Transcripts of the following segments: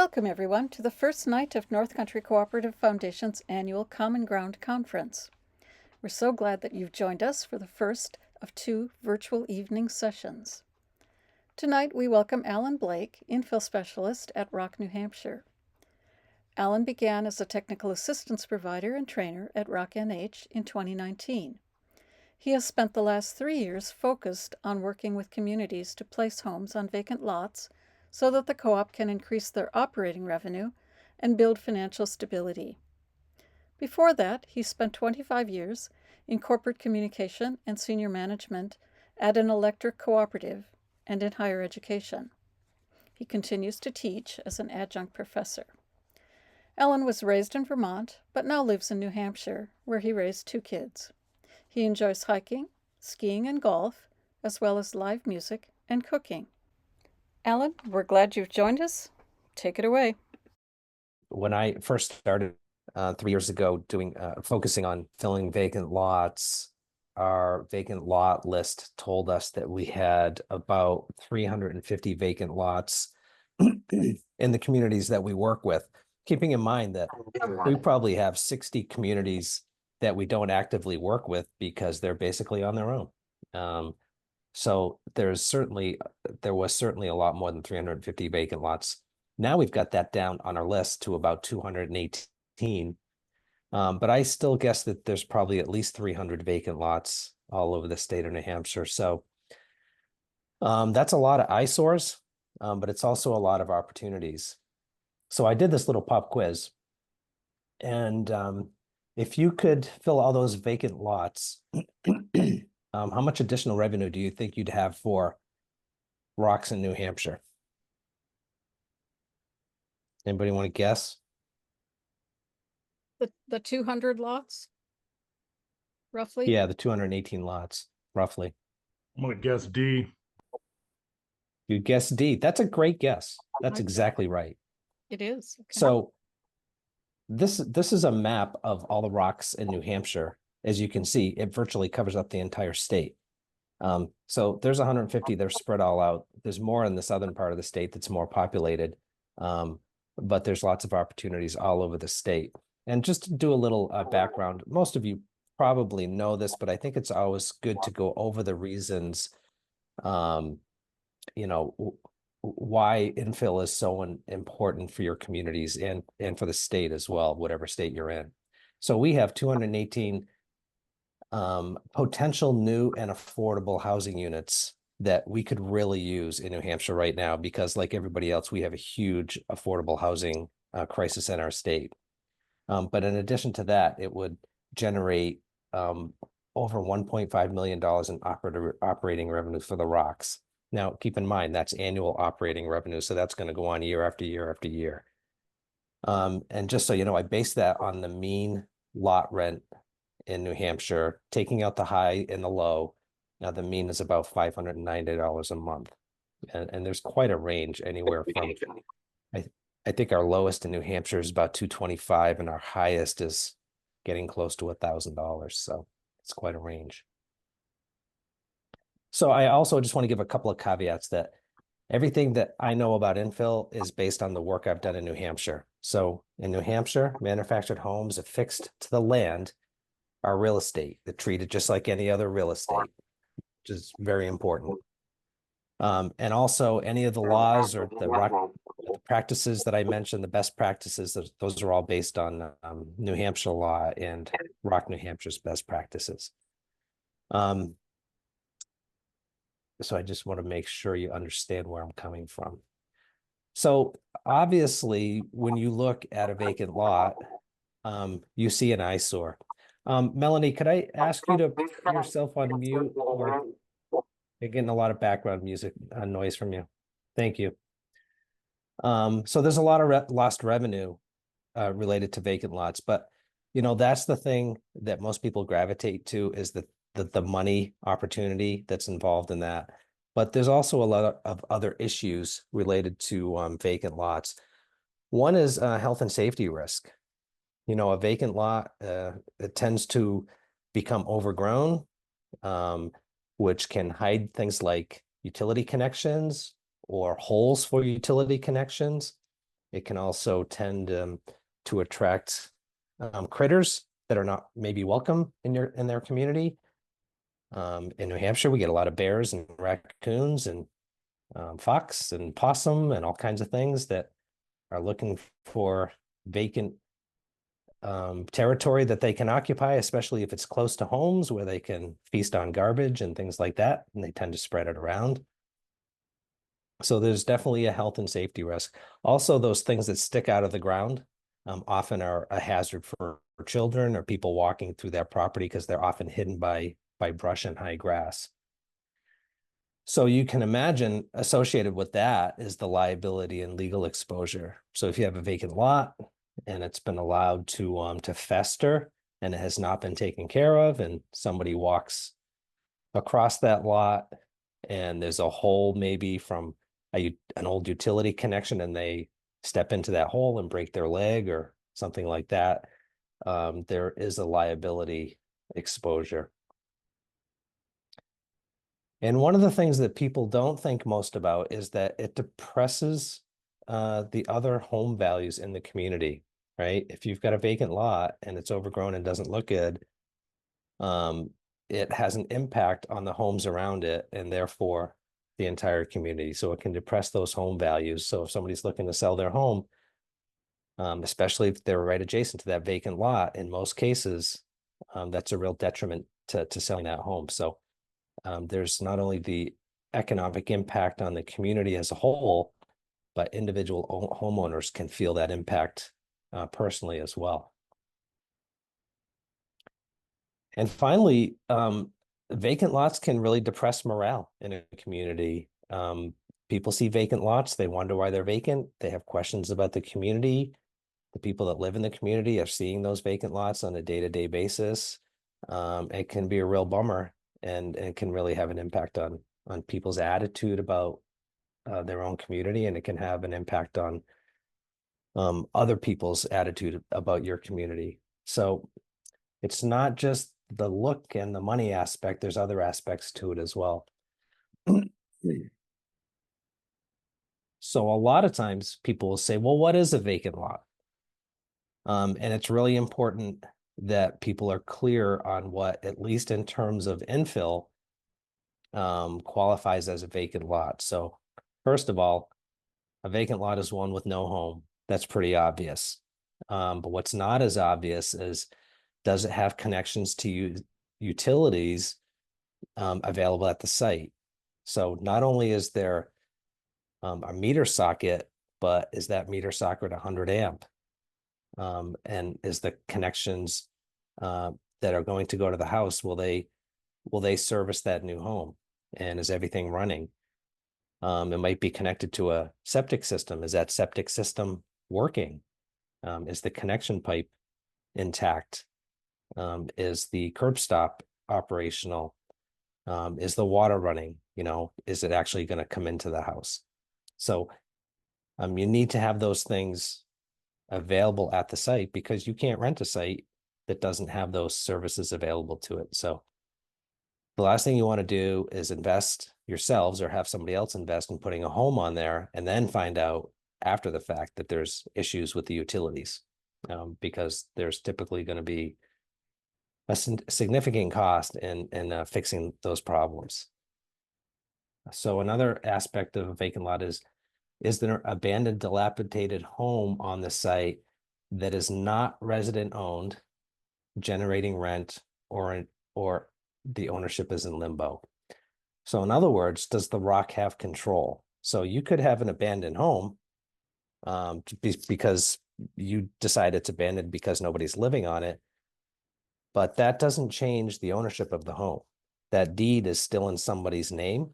Welcome, everyone, to the first night of North Country Cooperative Foundation's annual Common Ground Conference. We're so glad that you've joined us for the first of two virtual evening sessions. Tonight, we welcome Alan Blake, Infill Specialist at ROC, New Hampshire. Alan began as a technical assistance provider and trainer at ROC-NH in 2019. He has spent the last 3 years focused on working with communities to place homes on vacant lots so that the co-op can increase their operating revenue and build financial stability. Before that, he spent 25 years in corporate communication and senior management at an electric cooperative and in higher education. He continues to teach as an adjunct professor. Alan was raised in Vermont, but now lives in New Hampshire, where he raised 2 kids. He enjoys hiking, skiing, and golf, as well as live music and cooking. Alan, we're glad you've joined us. Take it away. When I first started 3 years ago focusing on filling vacant lots, our vacant lot list told us that we had about 350 vacant lots in the communities that we work with, keeping in mind that we probably have 60 communities that we don't actively work with because they're basically on their own. So there was certainly a lot more than 350 vacant lots. Now we've got that down on our list to about 218. But I still guess that there's probably at least 300 vacant lots all over the state of New Hampshire. So that's a lot of eyesores, but it's also a lot of opportunities. So I did this little pop quiz. And if you could fill all those vacant lots, how much additional revenue do you think you'd have for ROCs in New Hampshire? Anybody want to guess? The 200 lots, roughly? Yeah, the 218 lots, roughly. I'm going to guess D. You guess D. That's a great guess. That's exactly right. It is. Okay. So this is a map of all the ROCs in New Hampshire. As you can see, it virtually covers up the entire state. So there's 150, they're spread all out. There's more in the southern part of the state that's more populated, but there's lots of opportunities all over the state. And just to do a little background, most of you probably know this, but I think it's always good to go over the reasons, why infill is so important for your communities and for the state as well, whatever state you're in. So we have 218 potential new and affordable housing units that we could really use in New Hampshire right now, because like everybody else, we have a huge affordable housing crisis in our state. But in addition to that, it would generate over $1.5 million in operating revenue for the ROCs. Now, keep in mind, that's annual operating revenue, so that's going to go on year after year after year. And just so you know, I based that on the mean lot rent in New Hampshire, taking out the high and the low. Now the mean is about $590 a month. And there's quite a range, anywhere from, I think our lowest in New Hampshire is about $225 and our highest is getting close to $1,000. So it's quite a range. So I also just want to give a couple of caveats that everything that I know about infill is based on the work I've done in New Hampshire. So in New Hampshire, manufactured homes affixed to the land are real estate. They're treated just like any other real estate, which is very important. And also any of the laws or the practices that I mentioned, the best practices, those are all based on New Hampshire law and ROC New Hampshire's best practices. So I just want to make sure you understand where I'm coming from. So obviously, when you look at a vacant lot, you see an eyesore. Melanie, could I ask you to put yourself on mute, or you're getting a lot of background music noise from you? Thank you. So there's a lot of lost revenue related to vacant lots, but that's the thing that most people gravitate to, is the money opportunity that's involved in that. But there's also a lot of other issues related to vacant lots. One is health and safety risk. A vacant lot, it tends to become overgrown, which can hide things like utility connections or holes for utility connections. It can also tend to attract critters that are not maybe welcome in their community. In New Hampshire, we get a lot of bears and raccoons and fox and possum and all kinds of things that are looking for vacant territory that they can occupy, especially if it's close to homes where they can feast on garbage and things like that, and they tend to spread it around. So there's definitely a health and safety risk. Also, those things that stick out of the ground often are a hazard for children or people walking through their property because they're often hidden by brush and high grass. So you can imagine associated with that is the liability and legal exposure. So if you have a vacant lot and it's been allowed to fester and it has not been taken care of, and somebody walks across that lot and there's a hole maybe from an old utility connection and they step into that hole and break their leg or something like that, there is a liability exposure. And one of the things that people don't think most about is that it depresses the other home values in the community, right? If you've got a vacant lot and it's overgrown and doesn't look good, it has an impact on the homes around it and therefore the entire community. So it can depress those home values. So if somebody's looking to sell their home, especially if they're right adjacent to that vacant lot, in most cases, that's a real detriment to selling that home. So there's not only the economic impact on the community as a whole, but individual homeowners can feel that impact personally as well. And finally, vacant lots can really depress morale in a community. People see vacant lots, they wonder why they're vacant. They have questions about the community. The people that live in the community are seeing those vacant lots on a day-to-day basis. It can be a real bummer and can really have an impact on people's attitude about their own community, and it can have an impact on other people's attitude about your community. So it's not just the look and the money aspect, there's other aspects to it as well. So a lot of times people will say, well, what is a vacant lot? And it's really important that people are clear on what, at least in terms of infill, qualifies as a vacant lot. So first of all, a vacant lot is one with no home. That's pretty obvious. But what's not as obvious is, does it have connections to utilities available at the site? So not only is there a meter socket, but is that meter socket 100 amp? And is the connections that are going to go to the house, will they service that new home? And is everything running? It might be connected to a septic system. Is that septic system working? Is the connection pipe intact? Is the curb stop operational? Is the water running? Is it actually going to come into the house? So you need to have those things available at the site, because you can't rent a site that doesn't have those services available to it. So the last thing you want to do is invest yourselves or have somebody else invest in putting a home on there and then find out after the fact that there's issues with the utilities, because there's typically going to be a significant cost in fixing those problems. So another aspect of a vacant lot is there an abandoned, dilapidated home on the site that is not resident owned, generating rent, or the ownership is in limbo? So in other words, does the ROC have control? So you could have an abandoned home because you decide it's abandoned because nobody's living on it, but that doesn't change the ownership of the home. That deed is still in somebody's name.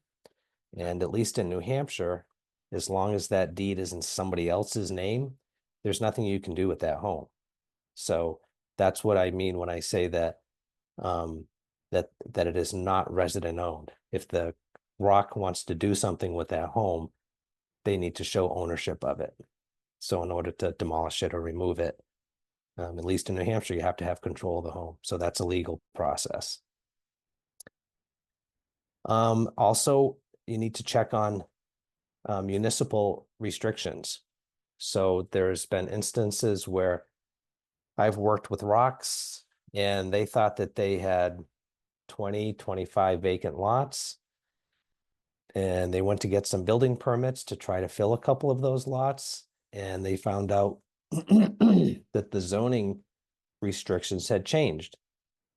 And at least in New Hampshire, as long as that deed is in somebody else's name, there's nothing you can do with that home. So that's what I mean when I say that that it is not resident owned. If the ROC wants to do something with that home, they need to show ownership of it. So in order to demolish it or remove it, at least in New Hampshire, you have to have control of the home. So that's a legal process. Also, you need to check on municipal restrictions. So there's been instances where I've worked with ROCs and they thought that they had 20, 25 vacant lots. And they went to get some building permits to try to fill a couple of those lots. And they found out that the zoning restrictions had changed.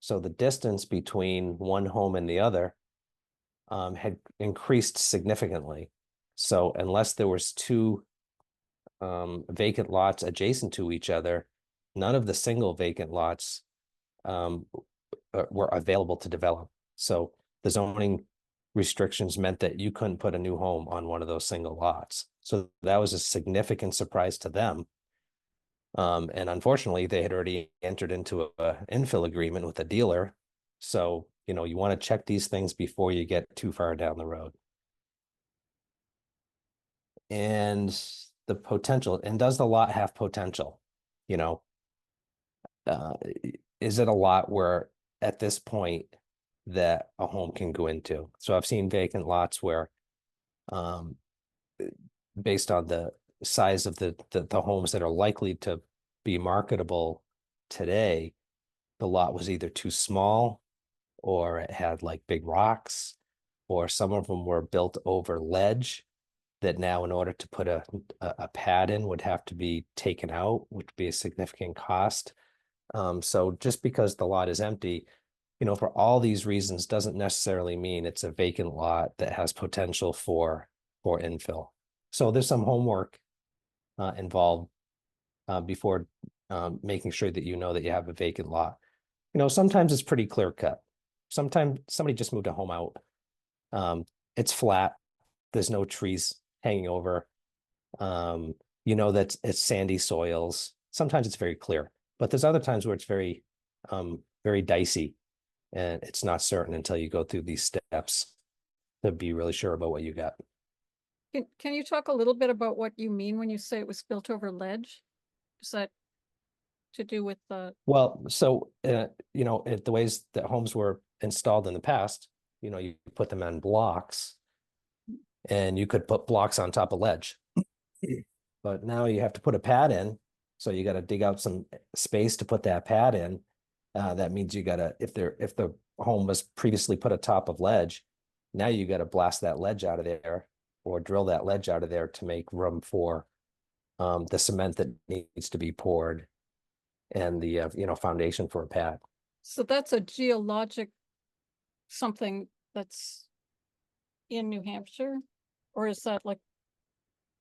So the distance between one home and the other had increased significantly. So unless there was two vacant lots adjacent to each other, none of the single vacant lots were available to develop. So the zoning restrictions meant that you couldn't put a new home on one of those single lots. So that was a significant surprise to them. And unfortunately, they had already entered into an infill agreement with a dealer. So, you know, you want to check these things before you get too far down the road. And the potential, and does the lot have potential? You know, is it a lot where at this point that a home can go into? So I've seen vacant lots where, based on the size of the homes that are likely to be marketable today, the lot was either too small or it had like big rocks, or some of them were built over ledge that now in order to put a pad in would have to be taken out, which would be a significant cost. So just because the lot is empty, you know, for all these reasons doesn't necessarily mean it's a vacant lot that has potential for infill. So there's some homework involved before making sure that you know that you have a vacant lot. You know, sometimes it's pretty clear cut. Sometimes somebody just moved a home out. It's flat. There's no trees hanging over. You know that it's sandy soils. Sometimes it's very clear, but there's other times where it's very, very dicey, and it's not certain until you go through these steps to be really sure about what you got. Can you talk a little bit about what you mean when you say it was built over ledge? Is that to do with the? Well, so, you know, the ways that homes were installed in the past, you know, you put them on blocks and you could put blocks on top of ledge. But now you have to put a pad in. So you got to dig out some space to put that pad in. That means you got to, if the home was previously put atop of ledge, now you got to blast that ledge out of there or drill that ledge out of there to make room for the cement that needs to be poured and the you know, foundation for a pad. So that's a geologic something that's in New Hampshire, or is that like,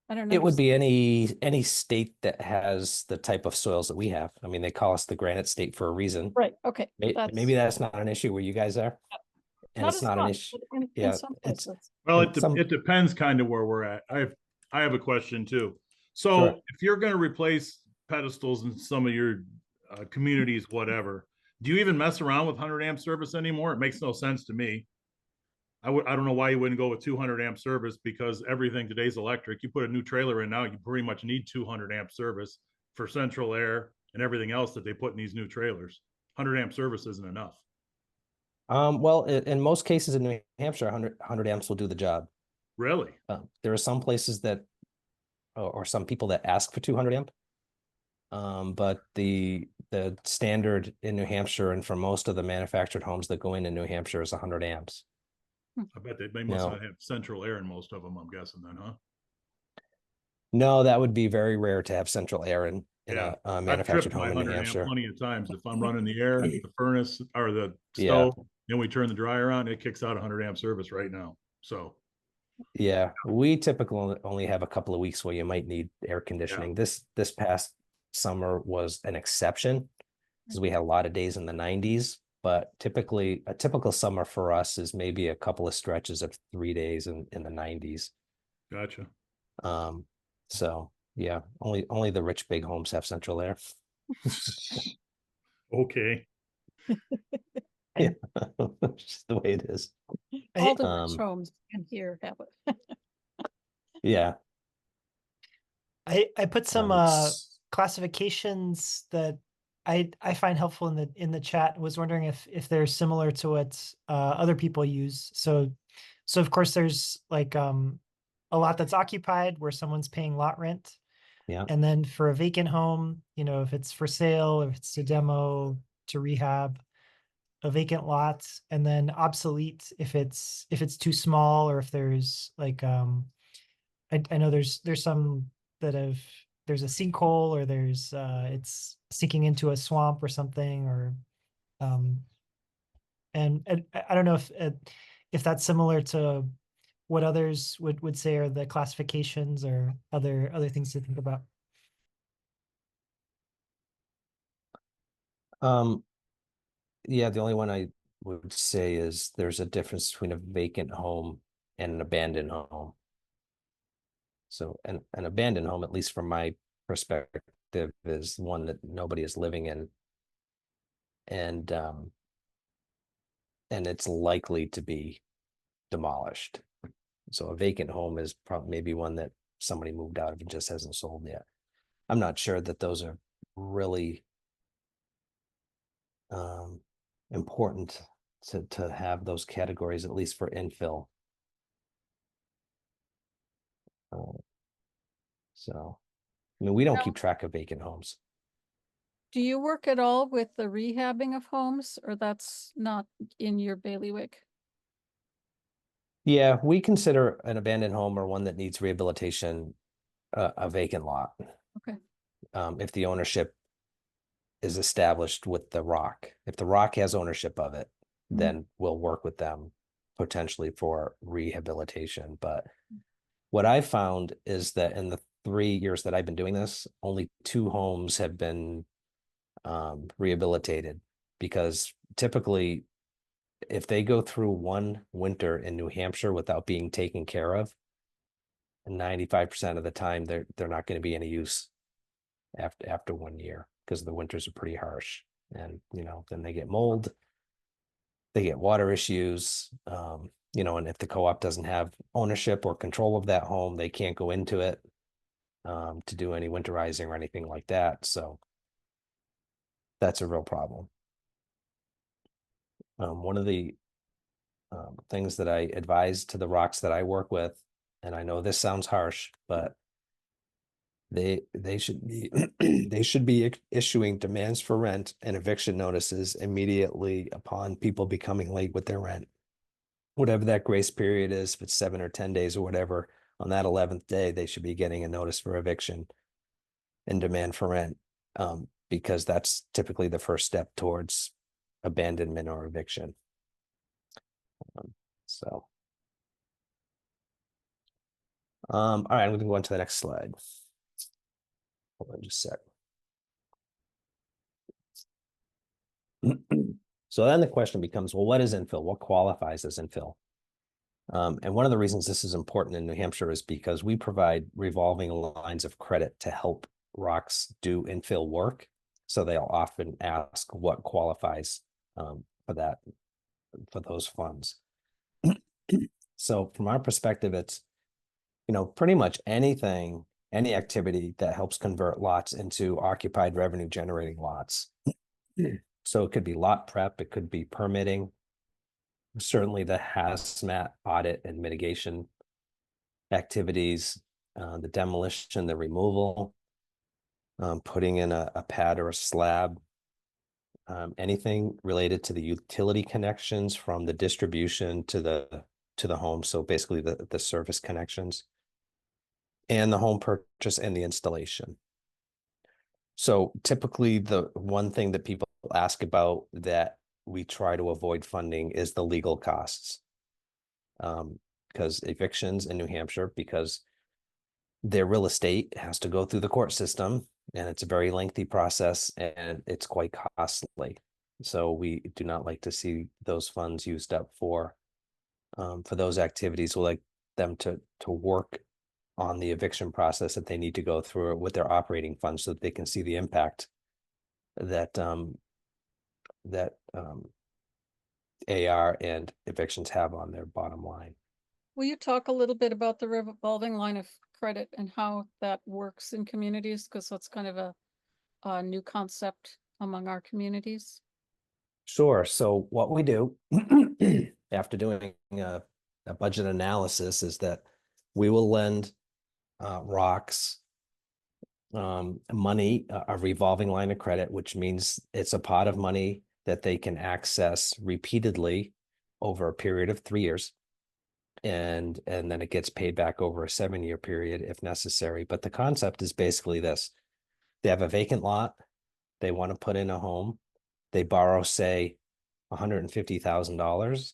I don't know. It would be any state that has the type of soils that we have. I mean, they call us the granite state for a reason. Right. Okay. Maybe that's not an issue where you guys are, and Not it's as not an much, issue. but in Yeah, some it's places. Well, some. it depends kind of where we're at. I have a question too. So Sure. if you're going to replace pedestals in some of your communities, whatever, do you even mess around with 100 amp service anymore? It makes no sense to me. I don't know why you wouldn't go with 200 amp service, because everything today's electric. You put a new trailer in now, you pretty much need 200 amp service for central air and everything else that they put in these new trailers. 100 amp service isn't enough. Well, in most cases in New Hampshire, 100 amps will do the job. Really? There are some places that, or some people that ask for 200 amp. But the standard in New Hampshire and for most of the manufactured homes that go in New Hampshire is 100 amps. I bet they must not have central air in most of them, I'm guessing then, huh? No, that would be very rare to have central air in Yeah, a I've manufactured tripped my home in New 100 amp Hampshire. plenty of times. If I'm running the air, the furnace or the Yeah. stove, and we turn the dryer on, it kicks out 100 amp service right now. So Yeah, we typically only have a couple of weeks where you might need air conditioning. This past summer was an exception because we had a lot of days in the 90s, but typically a typical summer for us is maybe a couple of stretches of 3 days in the 90s. gotcha. So yeah, only the rich big homes have central air. Okay. Yeah, just the way it is. All the rich homes in here have it. Yeah. I put some classifications that I find helpful in the chat. Was wondering if they're similar to what other people use. So of course there's like a lot that's occupied where someone's paying lot rent. Yeah. And then for a vacant home, you know, if it's for sale, if it's to demo, to rehab, a vacant lot, and then obsolete if it's too small, or if there's like I know there's some that have there's a sinkhole, or there's it's sinking into a swamp or something, or um and I don't know if that's similar to what others would say are the classifications, or other things to think about. Yeah, the only one I would say is there's a difference between a vacant home and an abandoned home. So an abandoned home, at least from my perspective, is one that nobody is living in. And it's likely to be demolished. So a vacant home is probably maybe one that somebody moved out of and just hasn't sold yet. I'm not sure that those are really important to have those categories, at least for infill. So, I mean, we don't keep track of vacant homes. Do you work at all with the rehabbing of homes, or that's not in your bailiwick? Yeah, we consider an abandoned home or one that needs rehabilitation a vacant lot. Okay. If the ownership is established with the ROC. If the ROC has ownership of it, then we'll work with them potentially for rehabilitation. But what I found is that in the 3 years that I've been doing this, only 2 homes have been rehabilitated, because typically if they go through one winter in New Hampshire without being taken care of, 95% of the time they're not going to be any use after 1 year, because the winters are pretty harsh. And then they get mold, they get water issues, and if the co-op doesn't have ownership or control of that home, they can't go into it to do any winterizing or anything like that. So that's a real problem. One of the things that I advise to the ROCs that I work with, and I know this sounds harsh, but they should be they should be issuing demands for rent and eviction notices immediately upon people becoming late with their rent. Whatever that grace period is, if it's 7 or 10 days or whatever, on that 11th day, they should be getting a notice for eviction and demand for rent, because that's typically the first step towards abandonment or eviction. So, all right, I'm going to go on to the next slide. Hold on just a sec. So then the question becomes, well, what is infill? What qualifies as infill? And one of the reasons this is important in New Hampshire is because we provide revolving lines of credit to help ROCs do infill work. So they'll often ask what qualifies for those funds. So from our perspective, it's, pretty much anything, any activity that helps convert lots into occupied revenue generating lots. So it could be lot prep, it could be permitting, certainly the hazmat audit and mitigation activities, the demolition, the removal, putting in a pad or a slab, anything related to the utility connections from the distribution to the home. So basically the service connections, and the home purchase and the installation. So typically the one thing that people ask about that we try to avoid funding is the legal costs. Because evictions in New Hampshire, because their real estate has to go through the court system, and it's a very lengthy process and it's quite costly. So we do not like to see those funds used up for those activities. We like them to work on the eviction process that they need to go through with their operating funds, so that they can see the impact that AR and evictions have on their bottom line. Will you talk a little bit about the revolving line of credit and how that works in communities? Because that's kind of a new concept among our communities. Sure. So what we do after doing a budget analysis is that we will lend ROCs money, a revolving line of credit, which means it's a pot of money that they can access repeatedly over a period of 3 years. And then it gets paid back over a 7-year period if necessary. But the concept is basically this: they have a vacant lot, they want to put in a home, they borrow, say, $150,000.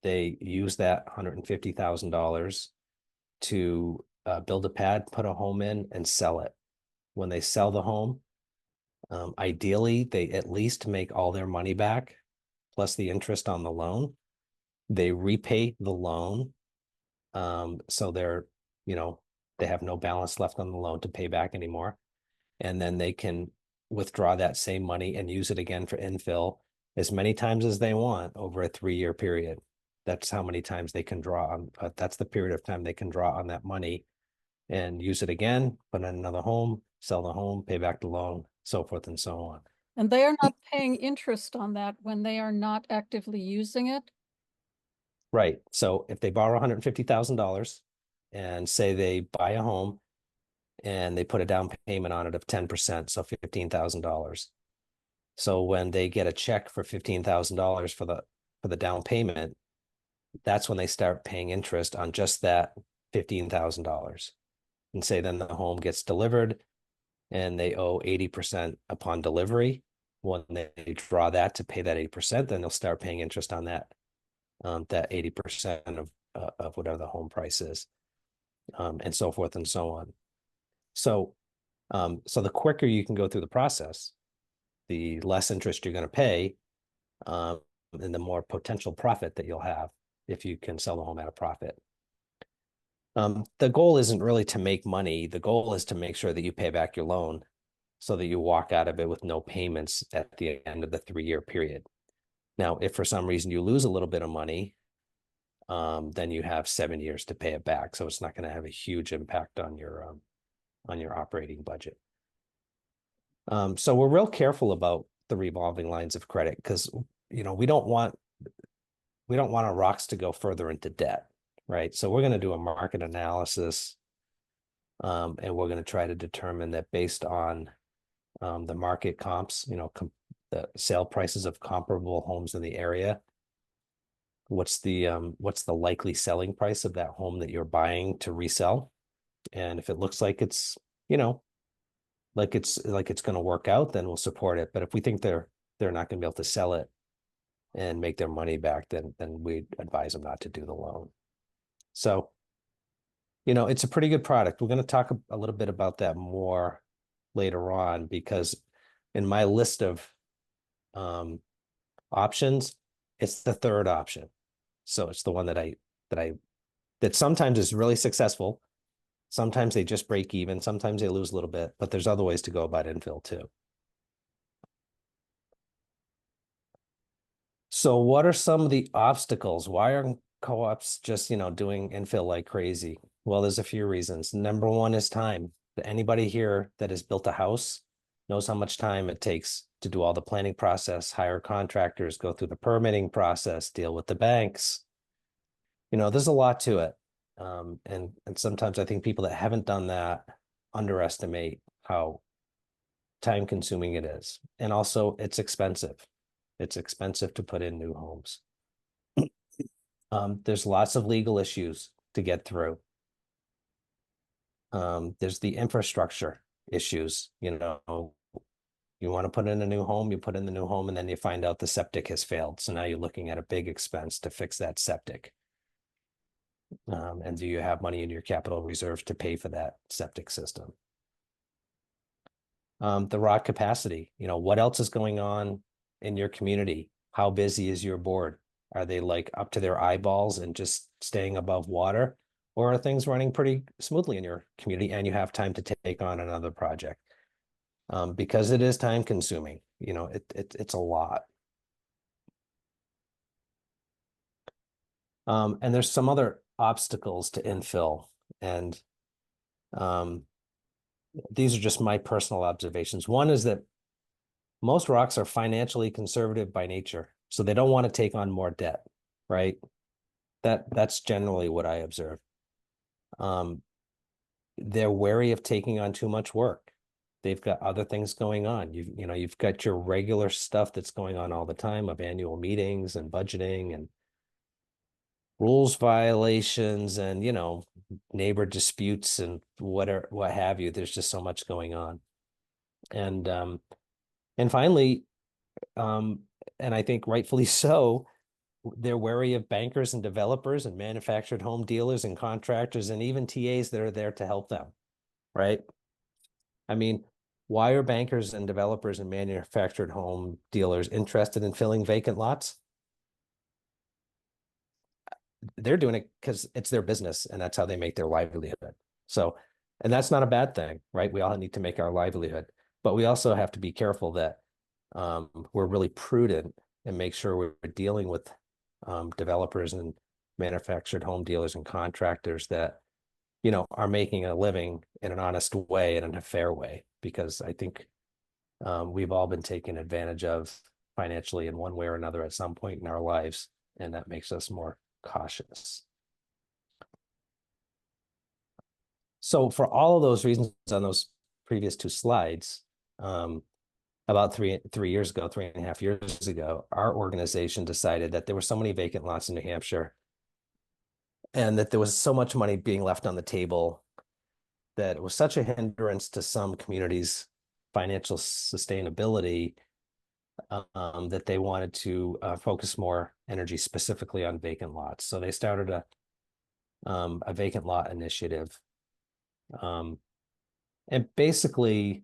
They use that $150,000 to build a pad, put a home in, and sell it. When they sell the home, ideally, they at least make all their money back, plus the interest on the loan. They repay the loan. So they're, they have no balance left on the loan to pay back anymore. And then they can withdraw that same money and use it again for infill as many times as they want over a 3-year period. That's how many times they can draw on, that's the period of time they can draw on that money and use it again, put in another home, sell the home, pay back the loan, so forth and so on. And they are not paying interest on that when they are not actively using it? Right. So if they borrow $150,000 and say they buy a home and they put a down payment on it of 10%, so $15,000. So when they get a check for $15,000 for the down payment, that's when they start paying interest on just that $15,000. And say then the home gets delivered and they owe 80% upon delivery. When they draw that to pay that 8%, then they'll start paying interest on that 80% of whatever the home price is, and so forth and so on. So the quicker you can go through the process, the less interest you're going to pay, and the more potential profit that you'll have if you can sell the home at a profit. The goal isn't really to make money. The goal is to make sure that you pay back your loan so that you walk out of it with no payments at the end of the 3-year period. Now, if for some reason you lose a little bit of money, then you have 7 years to pay it back. So it's not going to have a huge impact on your operating budget. So we're real careful about the revolving lines of credit because, we don't want our ROCs to go further into debt, right? So we're going to do a market analysis, and we're going to try to determine that based on the market comps, the sale prices of comparable homes in the area. What's the likely selling price of that home that you're buying to resell? And if it looks like it's, like it's going to work out, then we'll support it. But if we think they're not going to be able to sell it and make their money back, then we advise them not to do the loan. So, it's a pretty good product. We're going to talk a little bit about that more later on, because in my list of options, it's the third option. So it's the one that sometimes is really successful. Sometimes they just break even. Sometimes they lose a little bit, but there's other ways to go about infill too. So what are some of the obstacles? Why aren't co-ops just, doing infill like crazy? Well, there's a few reasons. Number one is time. Anybody here that has built a house knows how much time it takes to do all the planning process, hire contractors, go through the permitting process, deal with the banks. There's a lot to it. And sometimes I think people that haven't done that underestimate how time consuming it is. And also it's expensive. It's expensive to put in new homes. There's lots of legal issues to get through. There's the infrastructure issues. You want to put in a new home, you put in the new home, and then you find out the septic has failed. So now you're looking at a big expense to fix that septic. And do you have money in your capital reserves to pay for that septic system? The ROC capacity, what else is going on in your community? How busy is your board? Are they like up to their eyeballs and just staying above water? Or are things running pretty smoothly in your community and you have time to take on another project? Because it is time consuming, it's a lot. And there's some other obstacles to infill, and these are just my personal observations. One is that most ROCs are financially conservative by nature, so they don't want to take on more debt, right? That's generally what I observe. They're wary of taking on too much work. they've got other things going on. You've got your regular stuff that's going on all the time of annual meetings and budgeting and rules violations and, neighbor disputes and what have you. There's just so much going on. And finally, and I think rightfully so, they're wary of bankers and developers and manufactured home dealers and contractors and even TAs that are there to help them, right? I mean, why are bankers and developers and manufactured home dealers interested in filling vacant lots? They're doing it because it's their business and that's how they make their livelihood. So, and that's not a bad thing, right? We all need to make our livelihood, but we also have to be careful that we're really prudent and make sure we're dealing with developers and manufactured home dealers and contractors that, are making a living in an honest way and in a fair way, because I think we've all been taken advantage of financially in one way or another at some point in our lives, and that makes us more cautious. So for all of those reasons on those previous two slides, about 3.5 years ago, our organization decided that there were so many vacant lots in New Hampshire and that there was so much money being left on the table that it was such a hindrance to some communities' financial sustainability that they wanted to focus more energy specifically on vacant lots. So they started a vacant lot initiative. And basically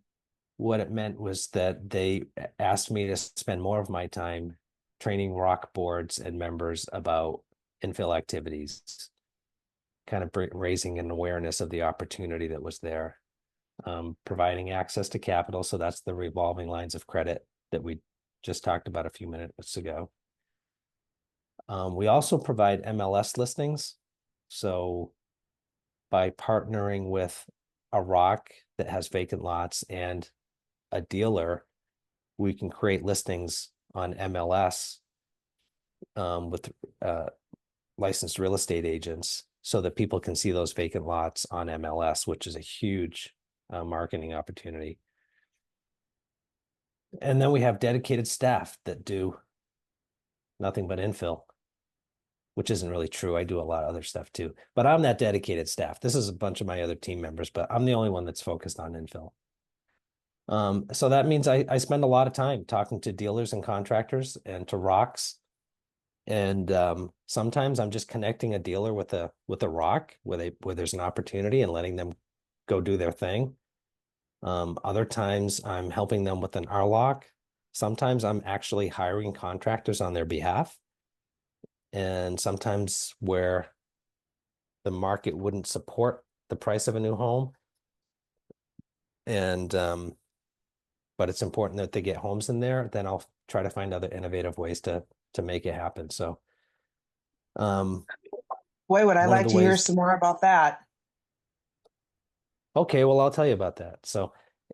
what it meant was that they asked me to spend more of my time training ROC boards and members about infill activities, kind of raising an awareness of the opportunity that was there, providing access to capital. So that's the revolving lines of credit that we just talked about a few minutes ago. We also provide MLS listings. So by partnering with a ROC that has vacant lots and a dealer, we can create listings on MLS with licensed real estate agents so that people can see those vacant lots on MLS, which is a huge marketing opportunity. And then we have dedicated staff that do nothing but infill, which isn't really true. I do a lot of other stuff too, but I'm that dedicated staff. This is a bunch of my other team members, but I'm the only one that's focused on infill. So that means I spend a lot of time talking to dealers and contractors and to ROCs. And sometimes I'm just connecting a dealer with a ROC where there's an opportunity and letting them go do their thing. Other times I'm helping them with an RLOC. Sometimes I'm actually hiring contractors on their behalf. And sometimes where the market wouldn't support the price of a new home. And but it's important that they get homes in there, then I'll try to find other innovative ways to make it happen. So boy, would I like to hear some more about that. Okay, well, I'll tell you about that. So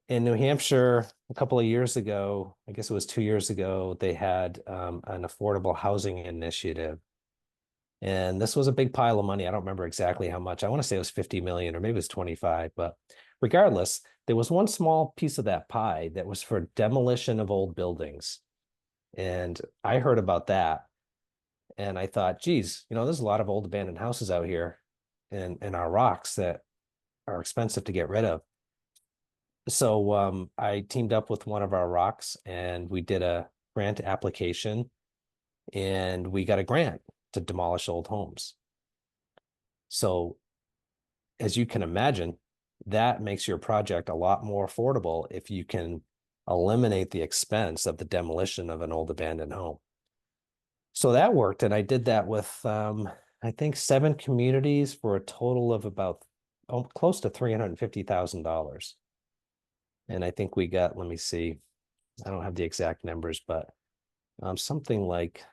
in New Hampshire, a couple of years ago, I guess it was 2 years ago, they had an affordable housing initiative. And this was a big pile of money. I don't remember exactly how much. I want to say it was 50 million or maybe it was 25, but regardless, there was one small piece of that pie that was for demolition of old buildings. And I heard about that. And I thought, geez, there's a lot of old abandoned houses out here in our ROCs that are expensive to get rid of. So I teamed up with one of our ROCs and we did a grant application and we got a grant to demolish old homes. So as you can imagine, that makes your project a lot more affordable if you can eliminate the expense of the demolition of an old abandoned home. So that worked. And I did that with, I think 7 communities for a total of about close to $350,000. And I think we got, let me see, I don't have the exact numbers, but something like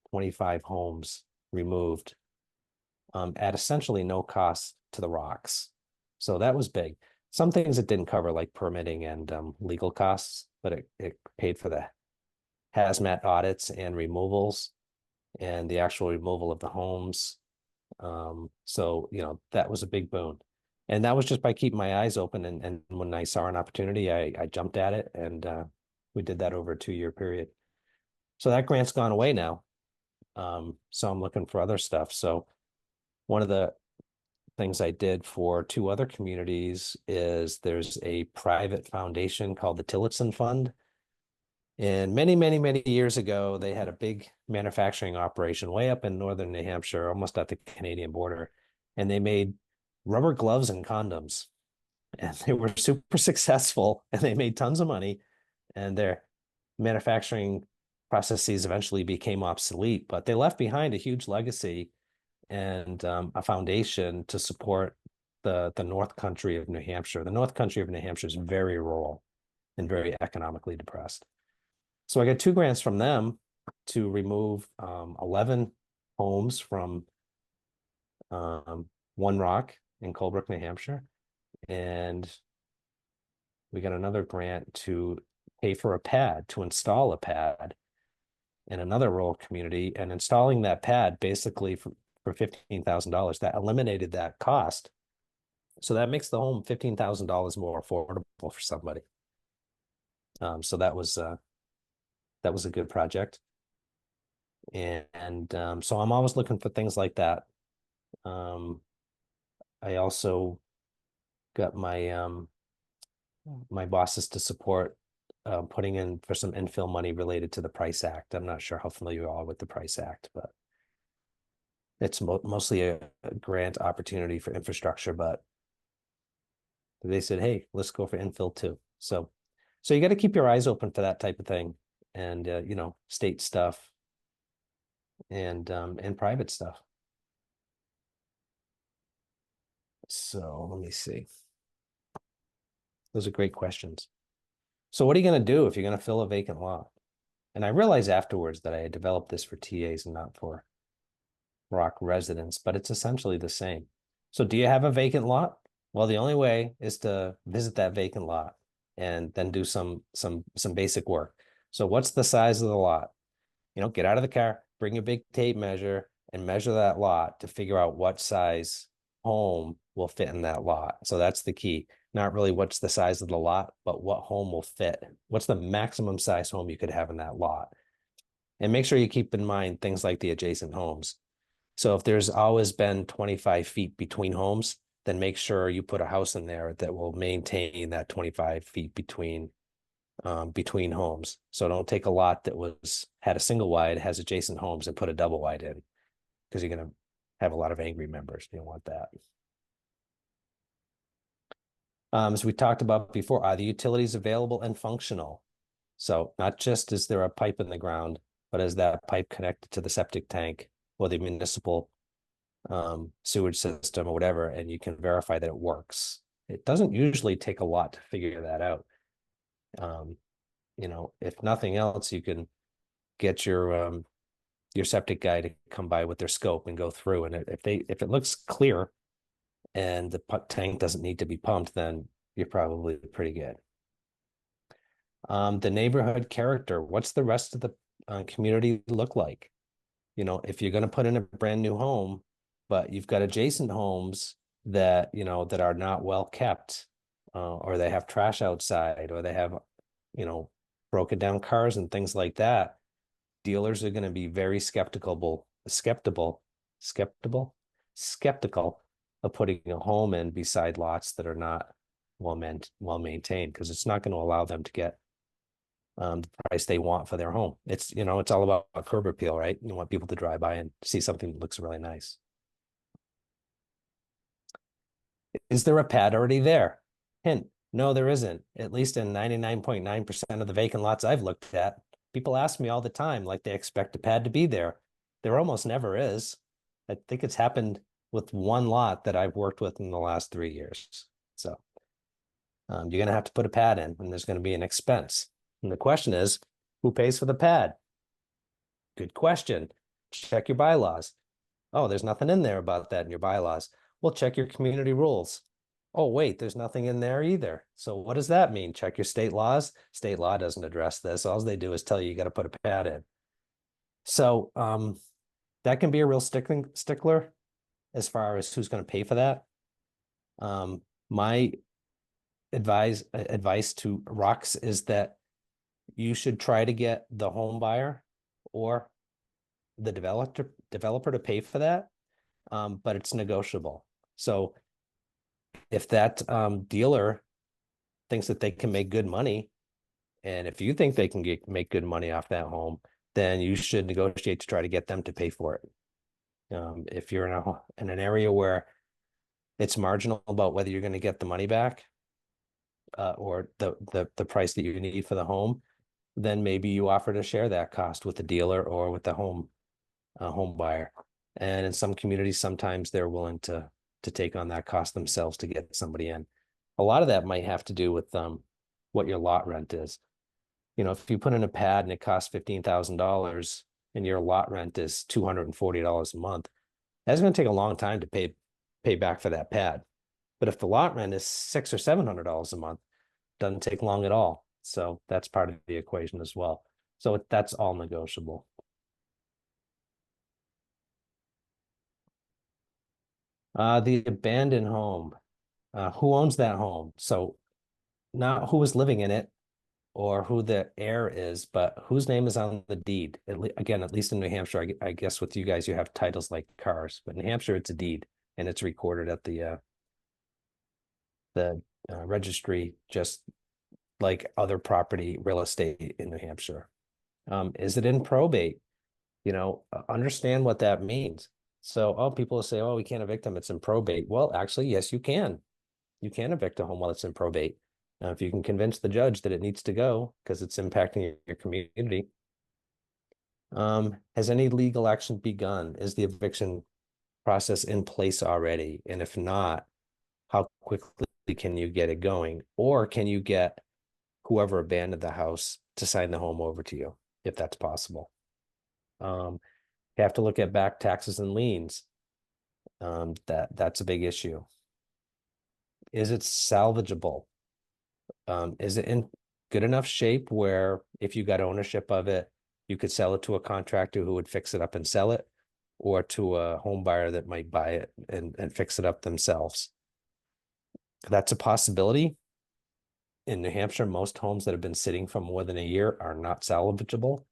25 homes removed at essentially no cost to the ROCs. So that was big. Some things it didn't cover, like permitting and legal costs, but it paid for the hazmat audits and removals and the actual removal of the homes. So, that was a big boon. And that was just by keeping my eyes open. And when I saw an opportunity, I jumped at it, and we did that over a 2-year period. So that grant's gone away now. So I'm looking for other stuff. So one of the things I did for 2 other communities is there's a private foundation called the Tillotson Fund. And many, many, many years ago, they had a big manufacturing operation way up in northern New Hampshire, almost at the Canadian border. And they made rubber gloves and condoms. And they were super successful, and they made tons of money. And their manufacturing processes eventually became obsolete, but they left behind a huge legacy and a foundation to support the North Country of New Hampshire. The North Country of New Hampshire is very rural and very economically depressed. So I got 2 grants from them to remove 11 homes from One Rock in Colebrook, New Hampshire. And we got another grant to pay for a pad, to install a pad in another rural community. And installing that pad basically for $15,000, that eliminated that cost. So that makes the home $15,000 more affordable for somebody. So that was a good project. And so I'm always looking for things like that. I also got my my bosses to support putting in for some infill money related to the Price Act. I'm not sure how familiar you are with the Price Act, but it's mostly a grant opportunity for infrastructure. But they said, hey, let's go for infill too. So you got to keep your eyes open for that type of thing, and you know, state stuff and private stuff. So let me see. Those are great questions. So what are you going to do if you're going to fill a vacant lot? And I realized afterwards that I had developed this for TAs and not for ROC residents, but it's essentially the same. So do you have a vacant lot? Well, the only way is to visit that vacant lot and then do some basic work. So what's the size of the lot? You know, get out of the car, bring your big tape measure, and measure that lot to figure out what size home will fit in that lot. So that's the key. Not really what's the size of the lot, but what home will fit. What's the maximum size home you could have in that lot? And make sure you keep in mind things like the adjacent homes. So if there's always been 25 feet between homes, then make sure you put a house in there that will maintain that 25 feet between homes. So don't take a lot that had a single wide, has adjacent homes, and put a double wide in, because you're going to have a lot of angry members. You don't want that. As we talked about before, are the utilities available and functional? So not just is there a pipe in the ground, but is that pipe connected to the septic tank or the municipal sewage system or whatever, and you can verify that it works. It doesn't usually take a lot to figure that out. You know, if nothing else, you can get your septic guy to come by with their scope and go through. And if it looks clear and the tank doesn't need to be pumped, then you're probably pretty good. The neighborhood character, what's the rest of the community look like? You know, if you're going to put in a brand new home, but you've got adjacent homes that, you know, that are not well kept, or they have trash outside, or they have, you know, broken down cars and things like that, dealers are going to be very skeptical of putting a home in beside lots that are not well maintained, because it's not going to allow them to get the price they want for their home. It's, you know, it's all about a curb appeal, right? You want people to drive by and see something that looks really nice. Is there a pad already there? Hint, no, there isn't. At least in 99.9% of the vacant lots I've looked at, people ask me all the time, like they expect a pad to be there. There almost never is. I think it's happened with one lot that I've worked with in the last 3 years. So you're going to have to put a pad in, and there's going to be an expense. And the question is, who pays for the pad? Good question. Check your bylaws. Oh, there's nothing in there about that in your bylaws. Well, check your community rules. Oh, wait, there's nothing in there either. So what does that mean? Check your state laws. State law doesn't address this. All they do is tell you got to put a pad in. So that can be a real stickler as far as who's going to pay for that. My advice to ROCs is that you should try to get the home buyer or the developer to pay for that, but it's negotiable. So if that dealer thinks that they can make good money, and if you think they can make good money off that home, then you should negotiate to try to get them to pay for it. If you're in an area where it's marginal about whether you're going to get the money back, or the price that you need for the home, then maybe you offer to share that cost with the dealer or with the home buyer. And in some communities, sometimes they're willing to take on that cost themselves to get somebody in. A lot of that might have to do with what your lot rent is. You know, if you put in a pad and it costs $15,000 and your lot rent is $240 a month, that's going to take a long time to pay back for that pad. But if the lot rent is $600 or $700 a month, doesn't take long at all. So that's part of the equation as well. So that's all negotiable. The abandoned home. Who owns that home? So not who is living in it or who the heir is, but whose name is on the deed. Again, at least in New Hampshire, I guess with you guys, you have titles like cars, but in New Hampshire, it's a deed and it's recorded at the registry, just like other property real estate in New Hampshire. Is it in probate? You know, understand what that means. So, people say, oh, we can't evict them, it's in probate. Well, actually, yes, you can. You can evict a home while it's in probate. Now, if you can convince the judge that it needs to go because it's impacting your community. Has any legal action begun? Is the eviction process in place already? And if not, how quickly can you get it going? Or can you get whoever abandoned the house to sign the home over to you, if that's possible? You have to look at back taxes and liens. That's a big issue. Is it salvageable? Is it in good enough shape where if you got ownership of it, you could sell it to a contractor who would fix it up and sell it, or to a home buyer that might buy it and fix it up themselves? That's a possibility. In New Hampshire, most homes that have been sitting for more than a year are not salvageable,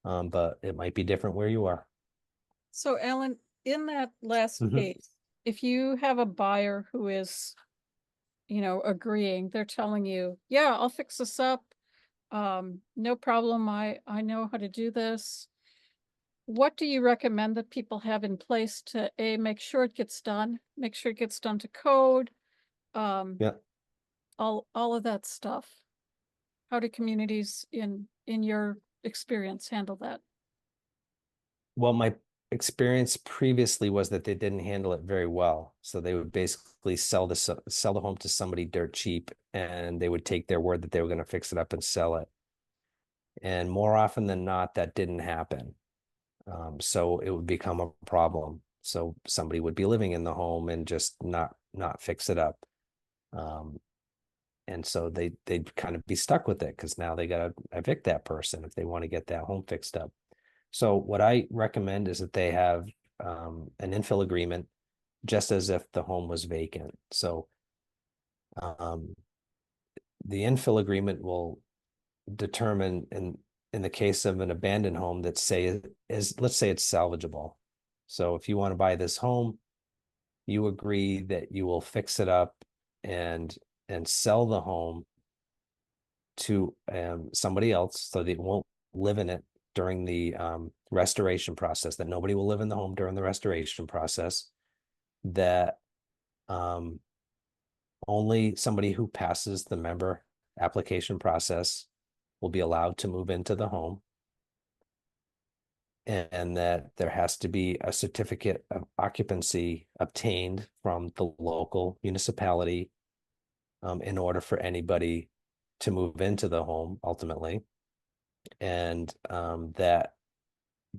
but it might be different where you are. So Alan, in that last case, if you have a buyer who is, agreeing, they're telling you, yeah, I'll fix this up. No problem. I know how to do this. What do you recommend that people have in place to make sure it gets done, make sure it gets done to code? Yeah. All of that stuff. How do communities in your experience handle that? Well, my experience previously was that they didn't handle it very well. So they would basically sell the home to somebody dirt cheap, and they would take their word that they were going to fix it up and sell it. And more often than not, that didn't happen. So it would become a problem. So somebody would be living in the home and just not fix it up. And so they'd kind of be stuck with it because now they got to evict that person if they want to get that home fixed up. So what I recommend is that they have an infill agreement, just as if the home was vacant. So the infill agreement will determine in the case of an abandoned home that let's say it's salvageable. So if you want to buy this home, you agree that you will fix it up and sell the home to somebody else so they won't live in it during the restoration process, that nobody will live in the home during the restoration process, that only somebody who passes the member application process will be allowed to move into the home, and that there has to be a certificate of occupancy obtained from the local municipality in order for anybody to move into the home ultimately, and that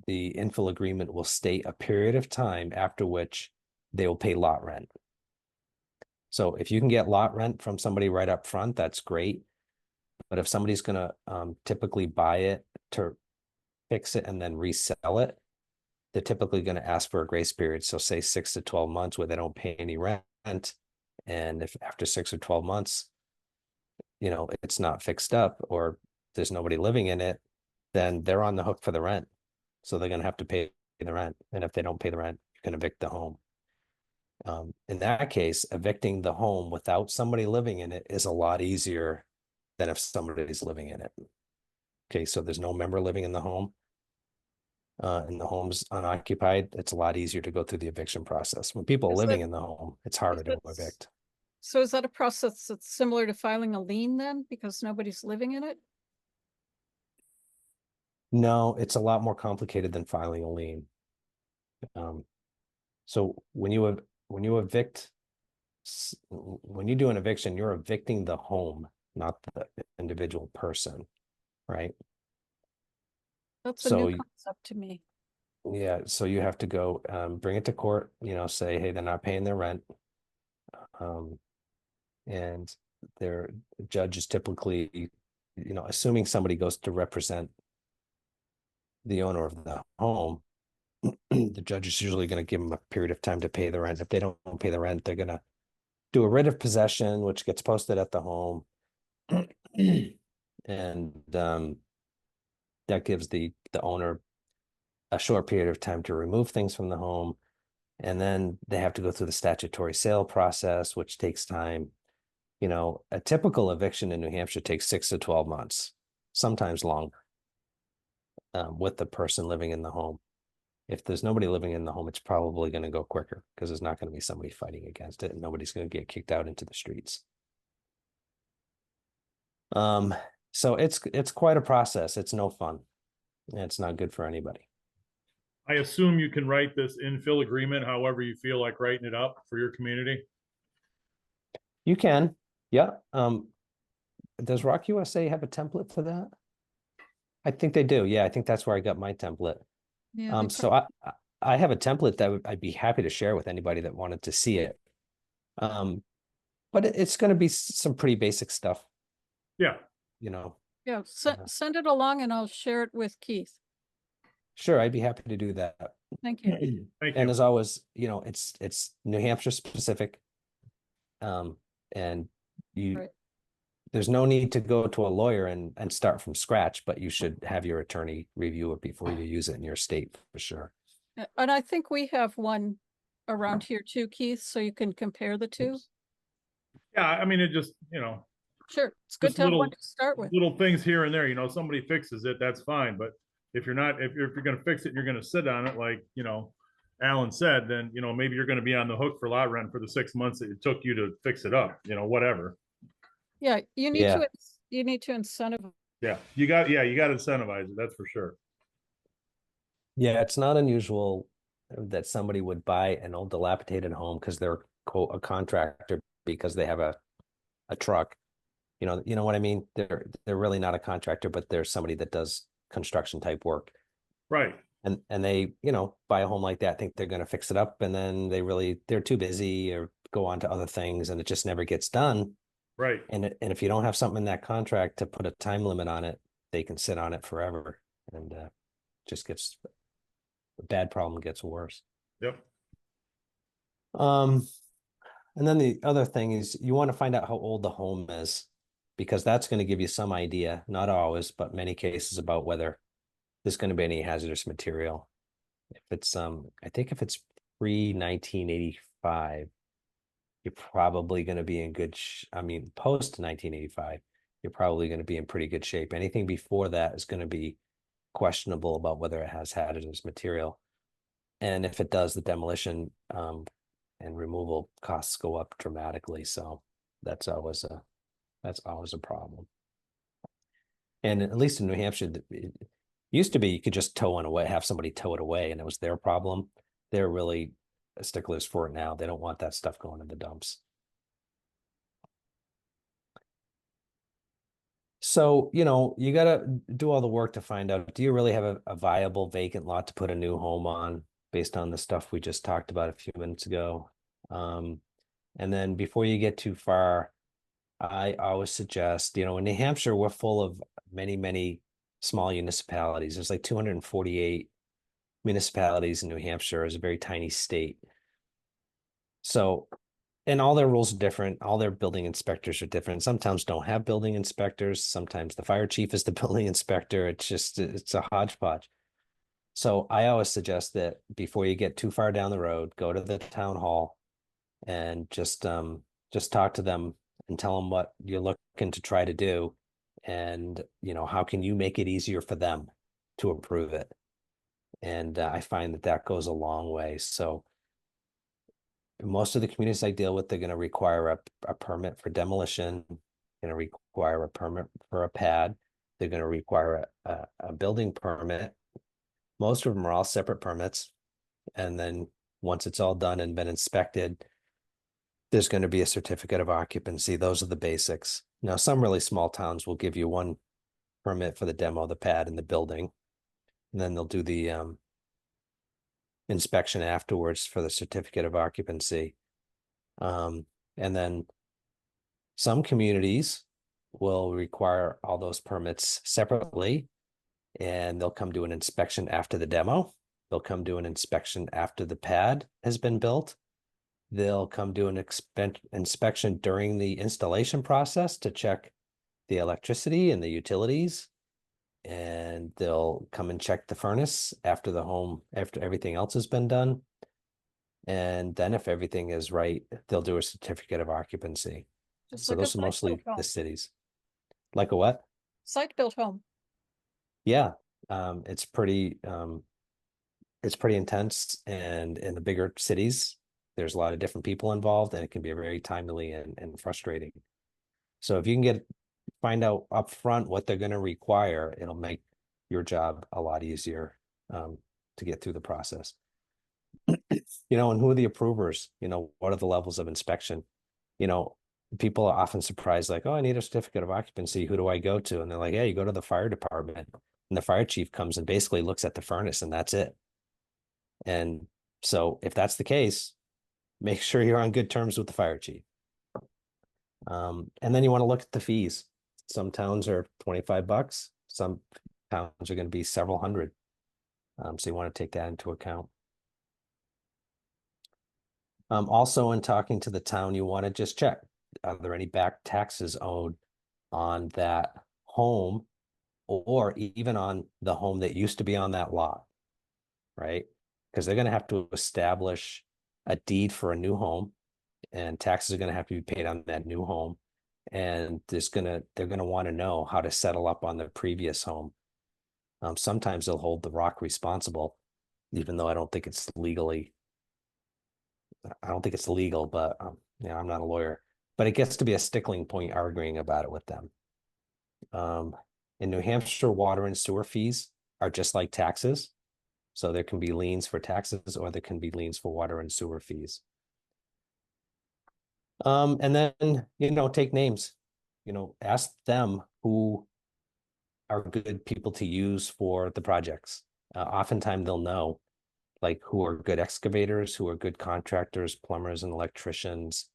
the infill agreement will state a period of time after which they will pay lot rent. So if you can get lot rent from somebody right up front, that's great. But if somebody's going to typically buy it to fix it and then resell it, they're typically going to ask for a grace period. So say 6 to 12 months where they don't pay any rent. And if after 6 or 12 months, you know, it's not fixed up or there's nobody living in it, then they're on the hook for the rent. So they're going to have to pay the rent. And if they don't pay the rent, you can evict the home. In that case, evicting the home without somebody living in it is a lot easier than if somebody's living in it. Okay, so there's no member living in the home. And the home's unoccupied, it's a lot easier to go through the eviction process. When people are Is living that- in the home, it's harder to that evict. So is that a process that's similar to filing a lien then, because nobody's living in it? No, it's a lot more complicated than filing a lien. So when you evict, when you do an eviction, you're evicting the home, not the individual person, right? That's a So new concept to me. yeah, so you have to go bring it to court, you know, say, hey, they're not paying their rent. And their judge is typically, you know, assuming somebody goes to represent the owner of the home, the judge is usually going to give them a period of time to pay the rent. If they don't pay the rent, they're going to do a writ of possession, which gets posted at the home. And that gives the owner a short period of time to remove things from the home. And then they have to go through the statutory sale process, which takes time. You know, a typical eviction in New Hampshire takes 6 to 12 months, sometimes longer, with the person living in the home. If there's nobody living in the home, it's probably going to go quicker because there's not going to be somebody fighting against it and nobody's going to get kicked out into the streets. So it's quite a process. It's no fun. It's not good for anybody. I assume you can write this infill agreement however you feel like writing it up for your community. You can, yeah. Does Rock USA have a template for that? I think they do. Yeah, I think that's where I got my template. Yeah, So I have a template that I'd be happy to share with anybody that wanted to see it. But it's going to be some pretty basic stuff, Yeah. you know. yeah, send it along and I'll share it with Keith. Sure, I'd be happy to do that. Thank you. Thank And you. as always, you know, it's New Hampshire specific. And you Right. there's no need to go to a lawyer and start from scratch, but you should have your attorney review it before you use it in your state for sure. And I think we have one around here too, Keith, so you can compare the two. Yeah, I mean, it just, you know, Sure, it's good just to have one little to start with. little things here and there, you know, somebody fixes it, that's fine. But if you're not, if you're going to fix it, you're going to sit on it, like, you know, Alan said, then, you know, maybe you're going to be on the hook for lot rent for the 6 months that it took you to fix it up, you know, whatever. Yeah, you need Yeah. to incentivize. Yeah, you got to incentivize it, that's for sure. Yeah, it's not unusual that somebody would buy an old dilapidated home because they're quote a contractor because they have a truck. You know what I mean? They're really not a contractor, but they're somebody that does construction type work. Right. And they, you know, buy a home like that, think they're going to fix it up, and then they're too busy or go on to other things, and it just never gets done. Right. And if you don't have something in that contract to put a time limit on it, they can sit on it forever, and just gets the bad problem gets worse. Yep. And then the other thing is you want to find out how old the home is, because that's going to give you some idea, not always, but many cases, about whether there's going to be any hazardous material. If it's I think if it's pre-1985, you're probably going to be in good I mean, post 1985, you're probably going to be in pretty good shape. Anything before that is going to be questionable about whether it has hazardous material. And if it does, the demolition and removal costs go up dramatically. So that's always a problem. And at least in New Hampshire, it used to be you could just tow one away, have somebody tow it away, and it was their problem. They're really sticklers for it now. They don't want that stuff going in the dumps. So, you know, you got to do all the work to find out, do you really have a viable vacant lot to put a new home on based on the stuff we just talked about a few minutes ago? And then before you get too far, I always suggest, you know, in New Hampshire, we're full of many, many small municipalities. There's like 248 municipalities in New Hampshire. It's a very tiny state. So and all their rules are different. All their building inspectors are different. Some towns don't have building inspectors. Sometimes the fire chief is the building inspector. It's a hodgepodge. So I always suggest that before you get too far down the road, go to the town hall and just talk to them and tell them what you're looking to try to do. And, how can you make it easier for them to approve it? And I find that goes a long way. So most of the communities I deal with, they're going to require a permit for demolition, going to require a permit for a pad. They're going to require a building permit. Most of them are all separate permits. And then once it's all done and been inspected, there's going to be a certificate of occupancy. Those are the basics. Now, some really small towns will give you one permit for the demo, the pad, and the building. And then they'll do the inspection afterwards for the certificate of occupancy. And then some communities will require all those permits separately, and they'll come do an inspection after the demo. They'll come do an inspection after the pad has been built. They'll come do an inspection during the installation process to check the electricity and the utilities. And they'll come and check the furnace after everything else has been done. And then if everything is right, they'll do a certificate of occupancy. Just So like a those are mostly site-built home. the cities. Like a what? Site-built home. Yeah. It's pretty intense. And in the bigger cities, there's a lot of different people involved, and it can be very timely and frustrating. So if you can find out up front what they're going to require, it'll make your job a lot easier to get through the process. And who are the approvers? What are the levels of inspection? People are often surprised, like, oh, I need a certificate of occupancy. Who do I go to? And they're like, yeah, you go to the fire department, and the fire chief comes and basically looks at the furnace, and that's it. And so if that's the case, make sure you're on good terms with the fire chief. And then you want to look at the fees. Some towns are $25. Some towns are going to be several hundred. So you want to take that into account. Also, in talking to the town, you want to just check, are there any back taxes owed on that home, or even on the home that used to be on that lot, right? Because they're going to have to establish a deed for a new home, and taxes are going to have to be paid on that new home. And they're going to want to know how to settle up on the previous home. Sometimes they'll hold the ROC responsible, even though I don't think it's legal, but I'm not a lawyer. But it gets to be a stickling point arguing about it with them. In New Hampshire, water and sewer fees are just like taxes. So there can be liens for taxes, or there can be liens for water and sewer fees. And then, take names, ask them who are good people to use for the projects. Oftentimes they'll know, like, who are good excavators, who are good contractors, plumbers and electricians,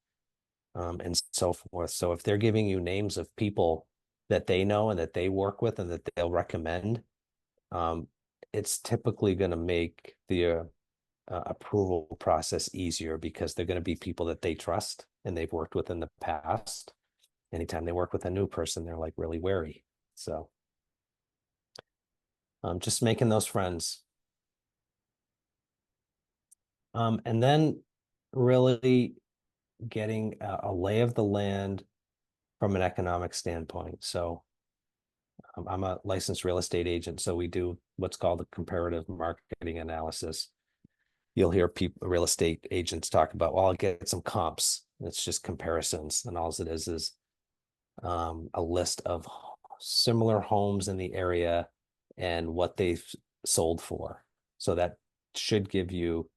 and so forth. So if they're giving you names of people that they know and that they work with and that they'll recommend, it's typically going to make the approval process easier, because they're going to be people that they trust and they've worked with in the past. Anytime they work with a new person, they're like really wary. So just making those friends. And then really getting a lay of the land from an economic standpoint. So I'm a licensed real estate agent, so we do what's called a comparative marketing analysis. You'll hear real estate agents talk about, well, I'll get some comps. It's just comparisons, and all it is a list of similar homes in the area and what they've sold for. So that should give you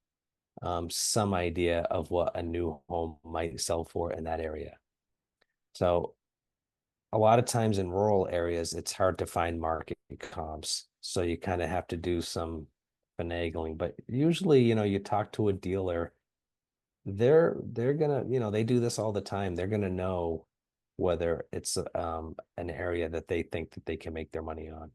some idea of what a new home might sell for in that area. So a lot of times in rural areas, it's hard to find market comps. So you kind of have to do some finagling, but usually, you talk to a dealer, they're gonna, they do this all the time. They're gonna know whether it's an area that they think that they can make their money on.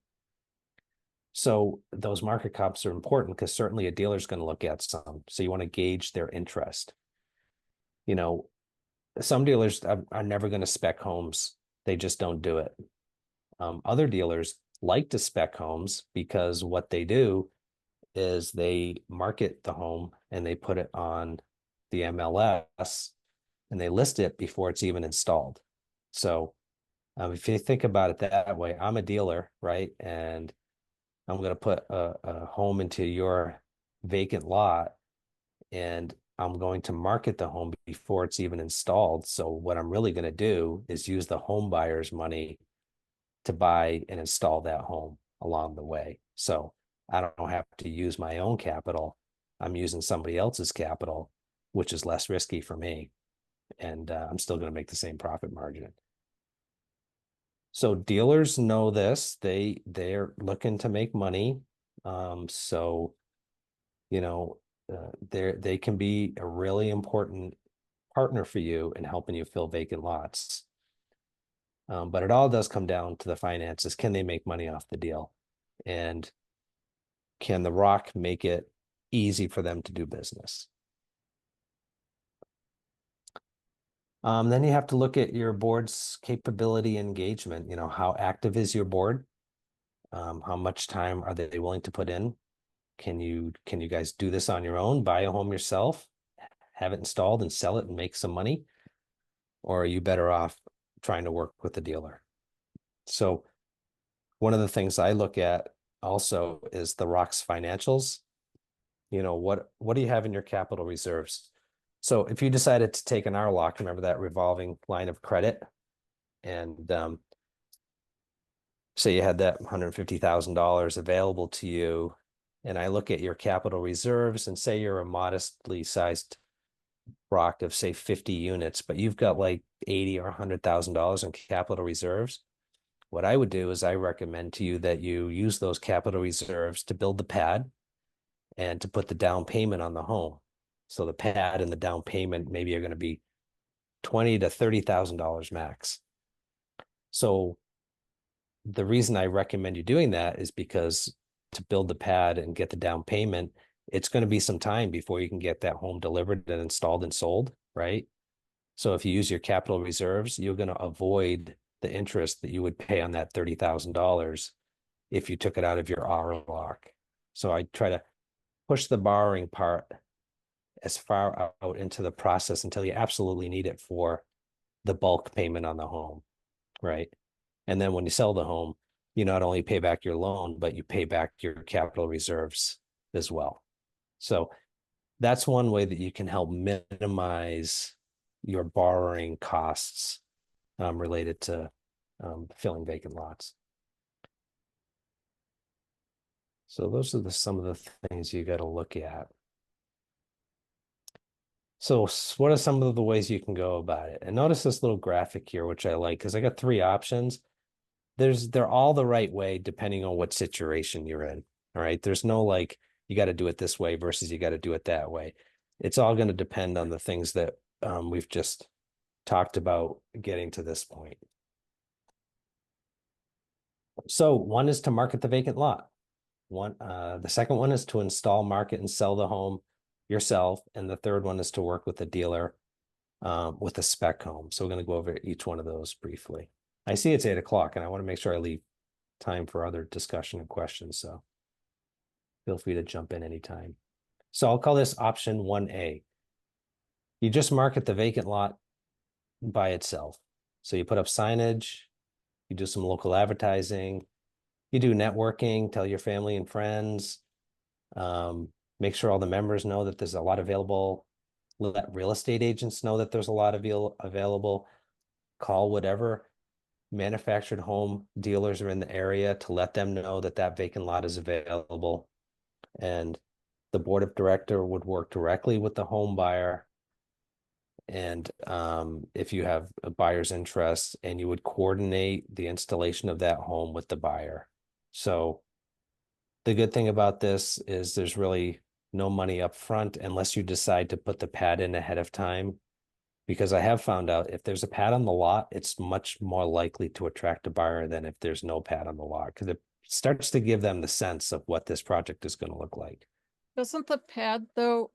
So those market comps are important, because certainly a dealer's going to look at some. So you want to gauge their interest. some dealers are never going to spec homes. They just don't do it. Other dealers like to spec homes because what they do is they market the home and they put it on the MLS and they list it before it's even installed. So if you think about it that way, I'm a dealer, right? And I'm going to put a home into your vacant lot and I'm going to market the home before it's even installed. So what I'm really going to do is use the home buyer's money to buy and install that home along the way. So I don't have to use my own capital. I'm using somebody else's capital, which is less risky for me. And I'm still going to make the same profit margin. So dealers know this. They're looking to make money. So, you know, they can be a really important partner for you in helping you fill vacant lots. But it all does come down to the finances. Can they make money off the deal? And can the ROC make it easy for them to do business? Then you have to look at your board's capability engagement. You know, how active is your board? How much time are they willing to put in? Can you guys do this on your own? Buy a home yourself, have it installed and sell it and make some money? Or are you better off trying to work with the dealer? So one of the things I look at also is the ROC's financials. You know, what do you have in your capital reserves? So if you decided to take an RLOC, remember that revolving line of credit, and say you had that $150,000 available to you, and I look at your capital reserves and say you're a modestly sized ROC of say 50 units, but you've got like 80 or $100,000 in capital reserves. What I would do is I recommend to you that you use those capital reserves to build the pad and to put the down payment on the home. So the pad and the down payment maybe are going to be $20,000 to $30,000 max. So the reason I recommend you doing that is because to build the pad and get the down payment, it's going to be some time before you can get that home delivered and installed and sold, right? So if you use your capital reserves, you're going to avoid the interest that you would pay on that $30,000 if you took it out of your RLOC. So I try to push the borrowing part as far out into the process until you absolutely need it for the bulk payment on the home, right? And then when you sell the home, you not only pay back your loan, but you pay back your capital reserves as well. So that's one way that you can help minimize your borrowing costs related to filling vacant lots. So those are some of the things you got to look at. So what are some of the ways you can go about it? And notice this little graphic here, which I like, because I got 3 options. They're all the right way depending on what situation you're in. All right. There's no like, you got to do it this way versus you got to do it that way. It's all going to depend on the things that we've just talked about getting to this point. So one is to market the vacant lot. The second one is to install, market, and sell the home yourself. And the third one is to work with the dealer with a spec home. So we're going to go over each one of those briefly. I see it's 8 o'clock and I want to make sure I leave time for other discussion and questions. So feel free to jump in anytime. So I'll call this option 1A. You just market the vacant lot by itself. So you put up signage, you do some local advertising, you do networking, tell your family and friends, make sure all the members know that there's a lot available. Let real estate agents know that there's a lot available. Call whatever manufactured home dealers are in the area to let them know that that vacant lot is available. And the board of director would work directly with the home buyer. And if you have a buyer's interest, and you would coordinate the installation of that home with the buyer. So the good thing about this is there's really no money up front unless you decide to put the pad in ahead of time. Because I have found out if there's a pad on the lot, it's much more likely to attract a buyer than if there's no pad on the lot, because it starts to give them the sense of what this project is going to look like. Doesn't the pad, though,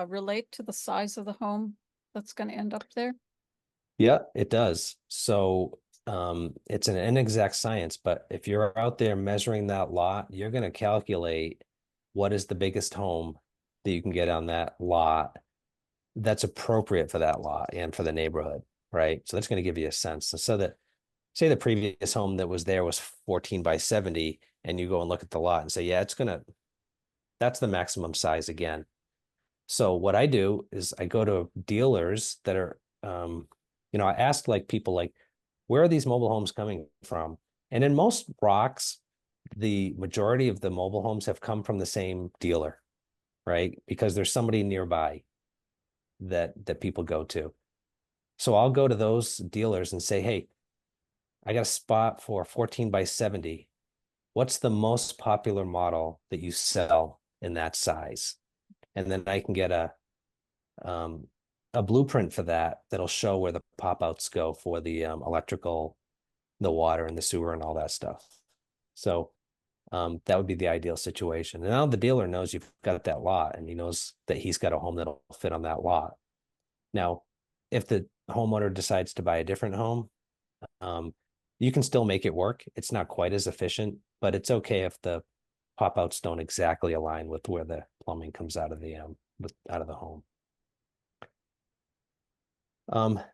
relate to the size of the home that's going to end up there? Yeah, it does. So it's an inexact science, but if you're out there measuring that lot, you're going to calculate what is the biggest home that you can get on that lot that's appropriate for that lot and for the neighborhood, right? So that's going to give you a sense. So that, say the previous home that was there was 14 by 70, and you go and look at the lot and say, yeah, that's the maximum size again. So what I do is I go to dealers that are, I asked like people like, where are these mobile homes coming from? And in most ROCs, the majority of the mobile homes have come from the same dealer, right? Because there's somebody nearby that people go to. So I'll go to those dealers and say, hey, I got a spot for 14 by 70. What's the most popular model that you sell in that size? And then I can get a blueprint for that that'll show where the pop outs go for the electrical, the water and the sewer and all that stuff. So that would be the ideal situation. And now the dealer knows you've got that lot and he knows that he's got a home that'll fit on that lot. Now, if the homeowner decides to buy a different home, you can still make it work. It's not quite as efficient, but it's okay if the pop outs don't exactly align with where the plumbing comes out of the home.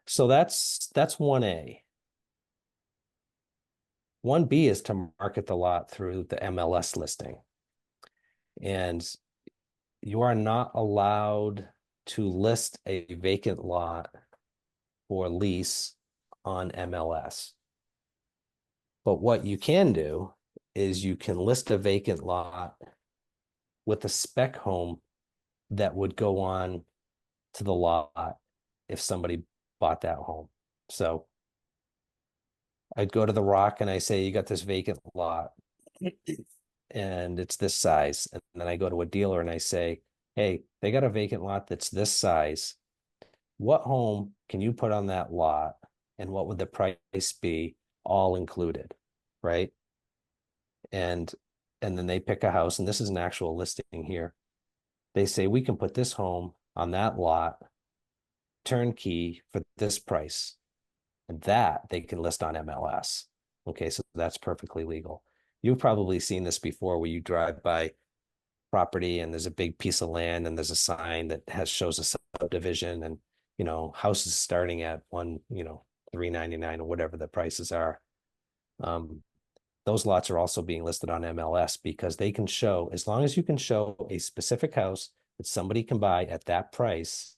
So that's 1A. 1B is to market the lot through the MLS listing. And you are not allowed to list a vacant lot for lease on MLS. But what you can do is you can list a vacant lot with a spec home that would go on to the lot if somebody bought that home. So I'd go to the ROC and I say, you got this vacant lot and it's this size. And then I go to a dealer and I say, hey, they got a vacant lot that's this size. What home can you put on that lot? And what would the price be all included? Right. And then they pick a house, and this is an actual listing here. They say, we can put this home on that lot turnkey for this price. And that they can list on MLS. Okay, so that's perfectly legal. You've probably seen this before where you drive by property and there's a big piece of land and there's a sign that shows a subdivision and, houses starting at $399 or whatever the prices are. Those lots are also being listed on MLS because they can show, as long as you can show a specific house that somebody can buy at that price,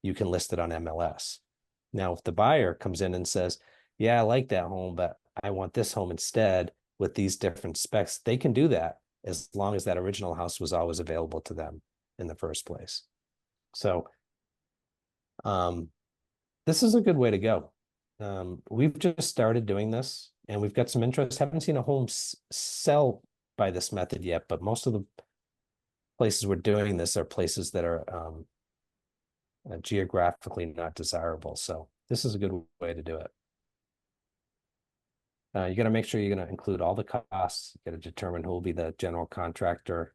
you can list it on MLS. Now, if the buyer comes in and says, yeah, I like that home, but I want this home instead with these different specs, they can do that as long as that original house was always available to them in the first place. So this is a good way to go. We've just started doing this and we've got some interest. Haven't seen a home sell by this method yet, but most of the places we're doing this are places that are geographically not desirable. So this is a good way to do it. You got to make sure you're going to include all the costs. You got to determine who will be the general contractor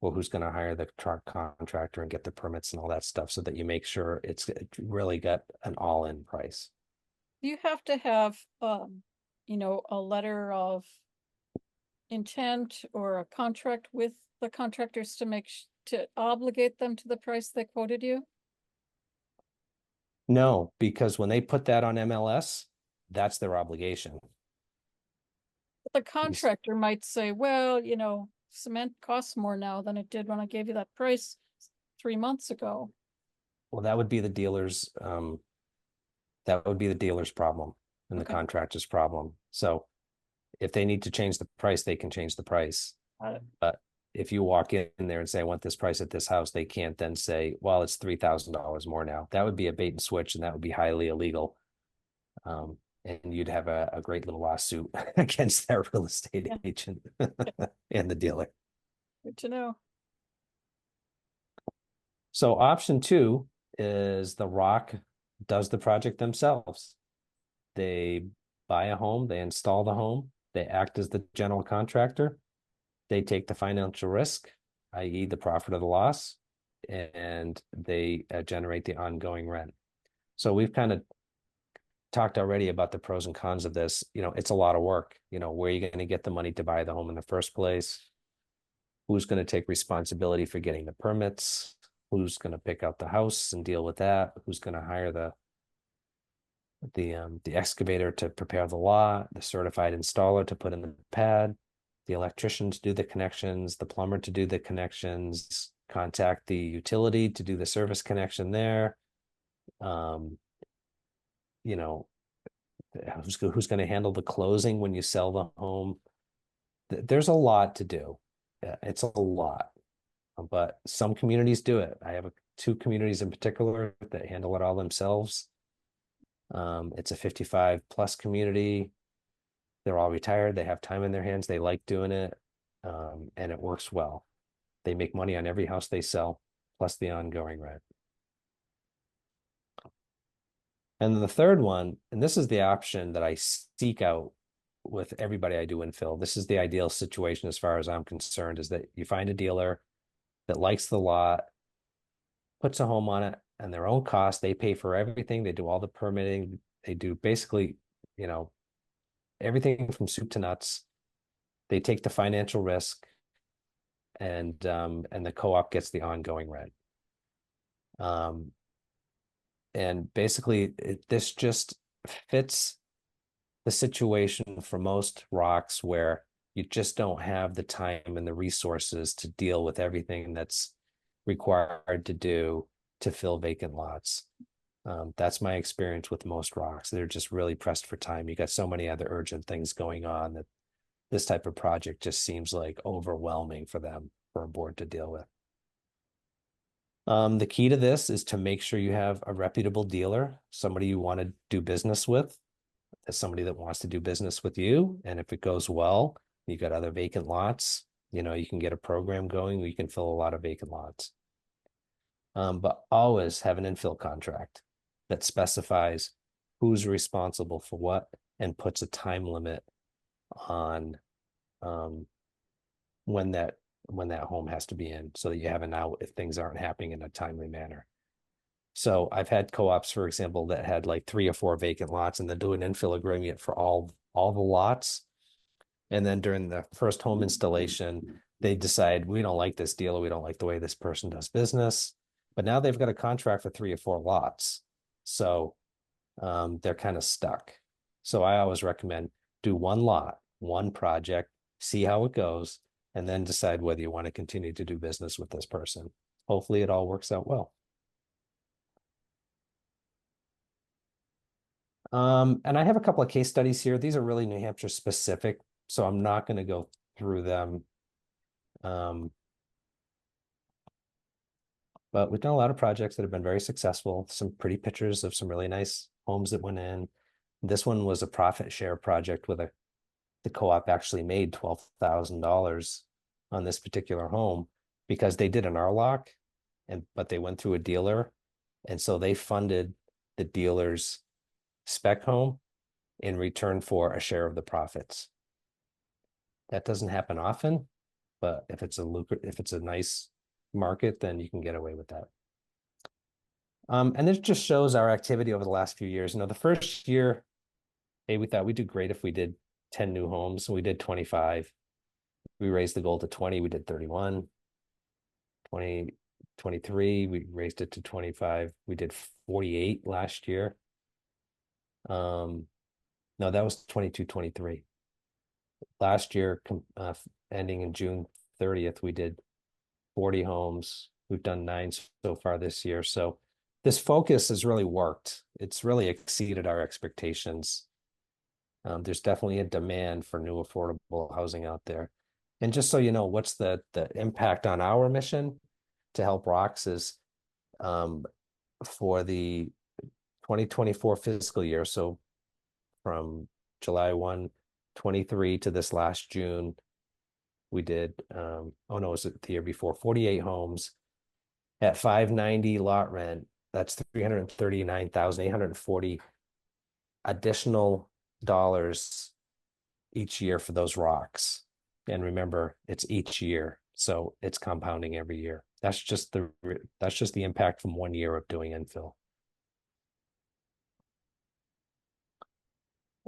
or who's going to hire the truck contractor and get the permits and all that stuff so that you make sure it's really got an all-in price. You have to have, a letter of intent or a contract with the contractors to obligate them to the price they quoted you? No, because when they put that on MLS, that's their obligation. The contractor might say, well, cement costs more now than it did when I gave you that price 3 months ago. Well, that would be the dealer's problem and the contractor's problem. So if they need to change the price, they can change the price. But if you walk in there and say, I want this price at this house, they can't then say, well, it's $3,000 more now. That would be a bait and switch, and that would be highly illegal. And you'd have a great little lawsuit against that real estate agent and the dealer. Good to know. So option 2 is the ROC does the project themselves. They buy a home, they install the home, they act as the general contractor, they take the financial risk, i.e. the profit or the loss, and they generate the ongoing rent. So we've kind of talked already about the pros and cons of this. You know, it's a lot of work. You know, where are you going to get the money to buy the home in the first place? Who's going to take responsibility for getting the permits? Who's going to pick out the house and deal with that? Who's going to hire the excavator to prepare the lot, the certified installer to put in the pad, the electrician to do the connections, the plumber to do the connections, contact the utility to do the service connection there. You know, who's going to handle the closing when you sell the home? There's a lot to do. It's a lot, but some communities do it. I have two communities in particular that handle it all themselves. It's a 55 plus community. They're all retired. They have time in their hands. They like doing it. And it works well. They make money on every house they sell, plus the ongoing rent. And then the third one, and this is the option that I seek out with everybody I do infill. This is the ideal situation as far as I'm concerned, is that you find a dealer that likes the lot, puts a home on it, and their own cost. They pay for everything. They do all the permitting. They do basically, you know, everything from soup to nuts. They take the financial risk, and the co-op gets the ongoing rent. And basically, this just fits the situation for most ROCs where you just don't have the time and the resources to deal with everything that's required to do to fill vacant lots. That's my experience with most ROCs. They're just really pressed for time. You got so many other urgent things going on that this type of project just seems like overwhelming for them, for a board to deal with. The key to this is to make sure you have a reputable dealer, somebody you want to do business with, somebody that wants to do business with you. And if it goes well, you got other vacant lots, you know, you can get a program going where you can fill a lot of vacant lots. But always have an infill contract that specifies who's responsible for what and puts a time limit on when that home has to be in, so that you have an out if things aren't happening in a timely manner. So I've had co-ops, for example, that had like 3 or 4 vacant lots, and they do an infill agreement for all the lots. And then during the first home installation, they decide, we don't like this deal, or we don't like the way this person does business. But now they've got a contract for 3 or 4 lots. So they're kind of stuck. So I always recommend do one lot, one project, see how it goes, and then decide whether you want to continue to do business with this person. Hopefully it all works out well. And I have a couple of case studies here. These are really New Hampshire specific, so I'm not going to go through them. But we've done a lot of projects that have been very successful. Some pretty pictures of some really nice homes that went in. This one was a profit share project with the co-op actually made $12,000 on this particular home because they did an RLOC, but they went through a dealer. And so they funded the dealer's spec home in return for a share of the profits. That doesn't happen often, but if it's a nice market, then you can get away with that. And this just shows our activity over the last few years. You know, the first year, hey, we thought we'd do great if we did 10 new homes. We did 25. We raised the goal to 20. We did 31. 2023, we raised it to 25. We did 48 last year. No, that was 22-23. Last year, ending in June 30th, we did 40 homes. We've done 9 so far this year. So this focus has really worked. It's really exceeded our expectations. There's definitely a demand for new affordable housing out there. And just so you know, what's the impact on our mission to help ROCs is for the 2024 fiscal year. So from July 1, 23 to this last June, we did, oh no, was it the year before, 48 homes at $590 lot rent. That's $339,840 additional dollars each year for those ROCs. And remember, it's each year, so it's compounding every year. That's just the impact from 1 year of doing infill.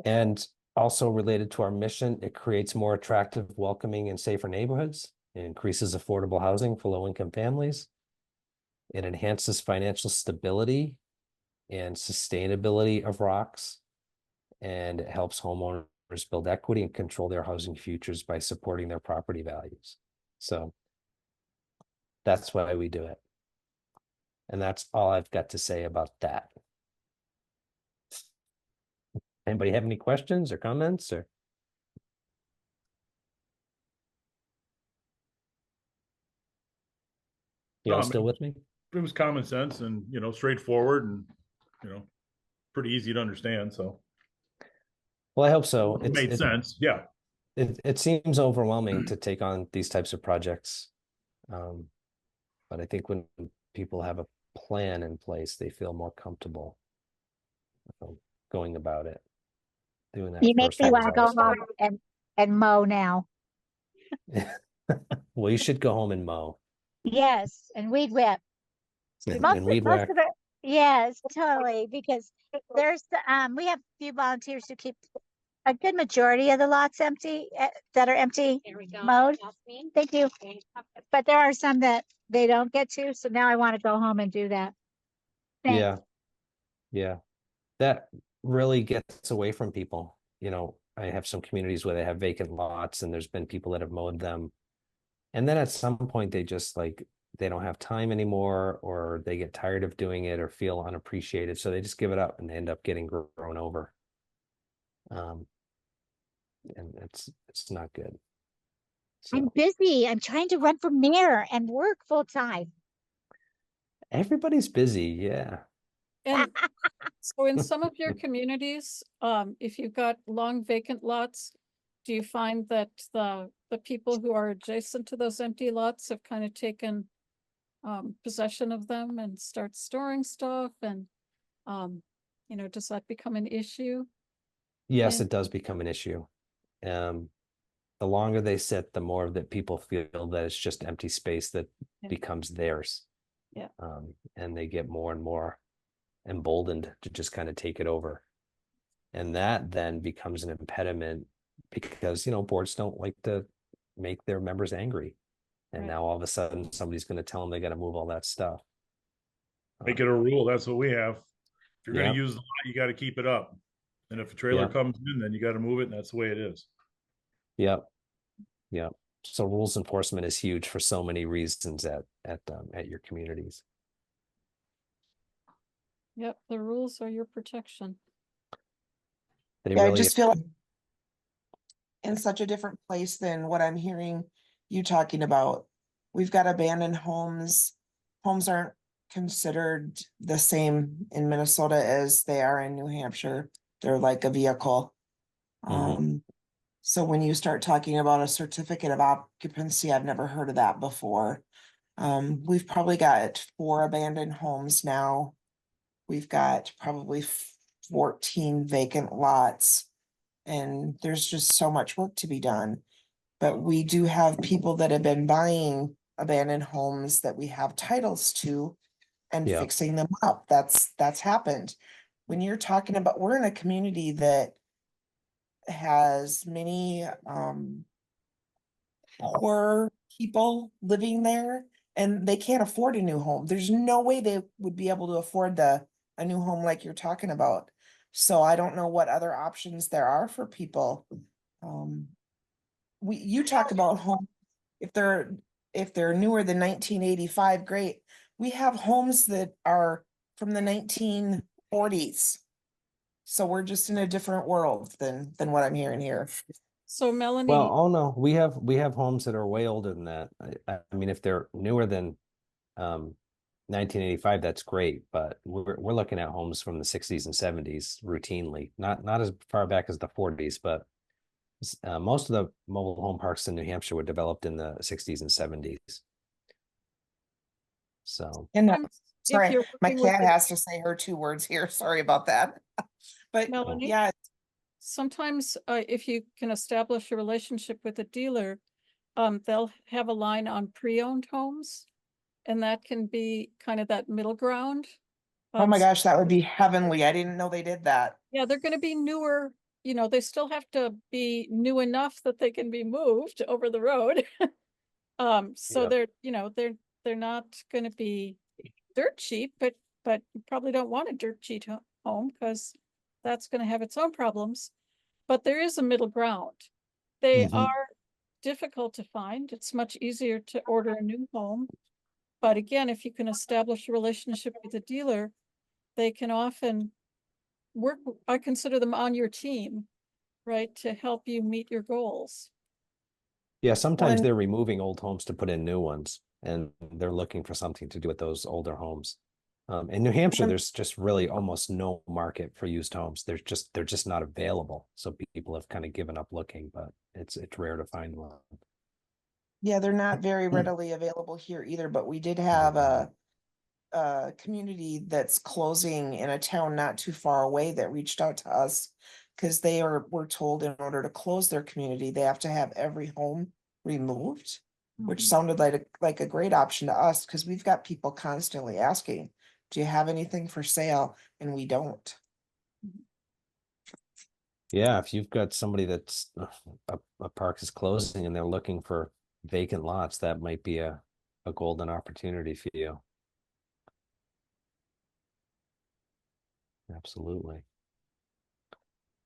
And also related to our mission, it creates more attractive, welcoming, and safer neighborhoods. It increases affordable housing for low-income families. It enhances financial stability and sustainability of ROCs, and it helps homeowners build equity and control their housing futures by supporting their property values. So that's why we do it. And that's all I've got to say about that. Anybody have any questions or comments or? You all still with me? It was common sense and, you know, straightforward and, you know, pretty easy to understand. So. Well, I hope so. It made sense. Yeah. It seems overwhelming to take on these types of projects. But I think when people have a plan in place, they feel more comfortable going about it. Doing that. You make me want to go home and mow now. Well, you should go home and mow. Yes, and weed whip. And weed whack. Most of it, yes, totally. Because there's we have a few volunteers who keep a good majority of the lots empty that are empty mowed. Thank you. But there are some that they don't get to, so now I want to go home and do that. Thanks. Yeah. Yeah. That really gets away from people. You know, I have some communities where they have vacant lots and there's been people that have mowed them. And then at some point they just like, they don't have time anymore, or they get tired of doing it or feel unappreciated. So they just give it up and they end up getting grown over. And it's not good. So I'm busy. I'm trying to run for mayor and work full time. everybody's busy. Yeah. And so in some of your communities, if you've got long vacant lots, do you find that the people who are adjacent to those empty lots have kind of taken possession of them and start storing stuff? And, you know, does that become an issue? Yes, Yeah. it does become an issue. The longer they sit, the more that people feel that it's just empty space that becomes theirs. Yeah. And they get more and more emboldened to just kind of take it over. And that then becomes an impediment because, you know, boards don't like to make their members angry. And Right. now all of a sudden somebody's going to tell them they got to move all that stuff. Make it a rule. That's what we have. If you're going Yeah. to use the lot, you got to keep it up. And if a trailer Yeah. comes in, then you got to move it. And that's the way it is. Yep. Yep. So rules enforcement is huge for so many reasons at your communities. Yep, the rules are your protection. They Yeah, I really just feel like in such a different place than what I'm hearing you talking about. We've got abandoned homes. Homes aren't considered the same in Minnesota as they are in New Hampshire. They're like a vehicle. Mhm. So when you start talking about a certificate of occupancy, I've never heard of that before. We've probably got 4 abandoned homes now. We've got probably 14 vacant lots, and there's just so much work to be done. But we do have people that have been buying abandoned homes that we have titles to and Yeah. fixing them up. That's happened. When you're talking about, we're in a community that has many poor people living there, and they can't afford a new home. There's no way they would be able to afford a new home like you're talking about. So I don't know what other options there are for people. You talk about home, if they're newer than 1985, great. We have homes that are from the 1940s. So we're just in a different world than what I'm hearing here. So Melanie, Well, oh no, we have homes that are way older than that. I mean, if they're newer than 1985, that's great, but we're looking at homes from the 60s and 70s routinely, not as far back as the 40s, but most of the mobile home parks in New Hampshire were developed in the 60s and 70s. So, And sometimes if sorry, you're my working with cat the- has to say her 2 words here. Sorry about that. But Melanie? yeah, sometimes if you can establish a relationship with a dealer, they'll have a line on pre-owned homes, and that can be kind of that middle ground. oh my gosh, that would be heavenly. I didn't know they did that. Yeah, they're going to be newer, you know, they still have to be new enough that they can be moved over the road. So Yeah. they're, you know, they're not gonna be dirt cheap, but you probably don't want a dirt cheap home because that's gonna have its own problems. But there is a middle ground. They Mhm. are difficult to find. It's much easier to order a new home. But again, if you can establish a relationship with a dealer, they can often work, I consider them on your team, right, to help you meet your goals. Yeah, sometimes When- they're removing old homes to put in new ones, and they're looking for something to do with those older homes. In New Hampshire, When- there's just really almost no market for used homes. They're just not available. So people have kind of given up looking, but it's rare to find one. Yeah, they're not very readily available here either, but we did have a community that's closing in a town not too far away that reached out to us. Cause were told in order to close their community, they have to have every home removed. Which Mhm. sounded like a great option to us, cause we've got people constantly asking, do you have anything for sale? And we don't. Yeah, if you've got somebody that's a park is closing and they're looking for vacant lots, that might be a golden opportunity for you. Absolutely.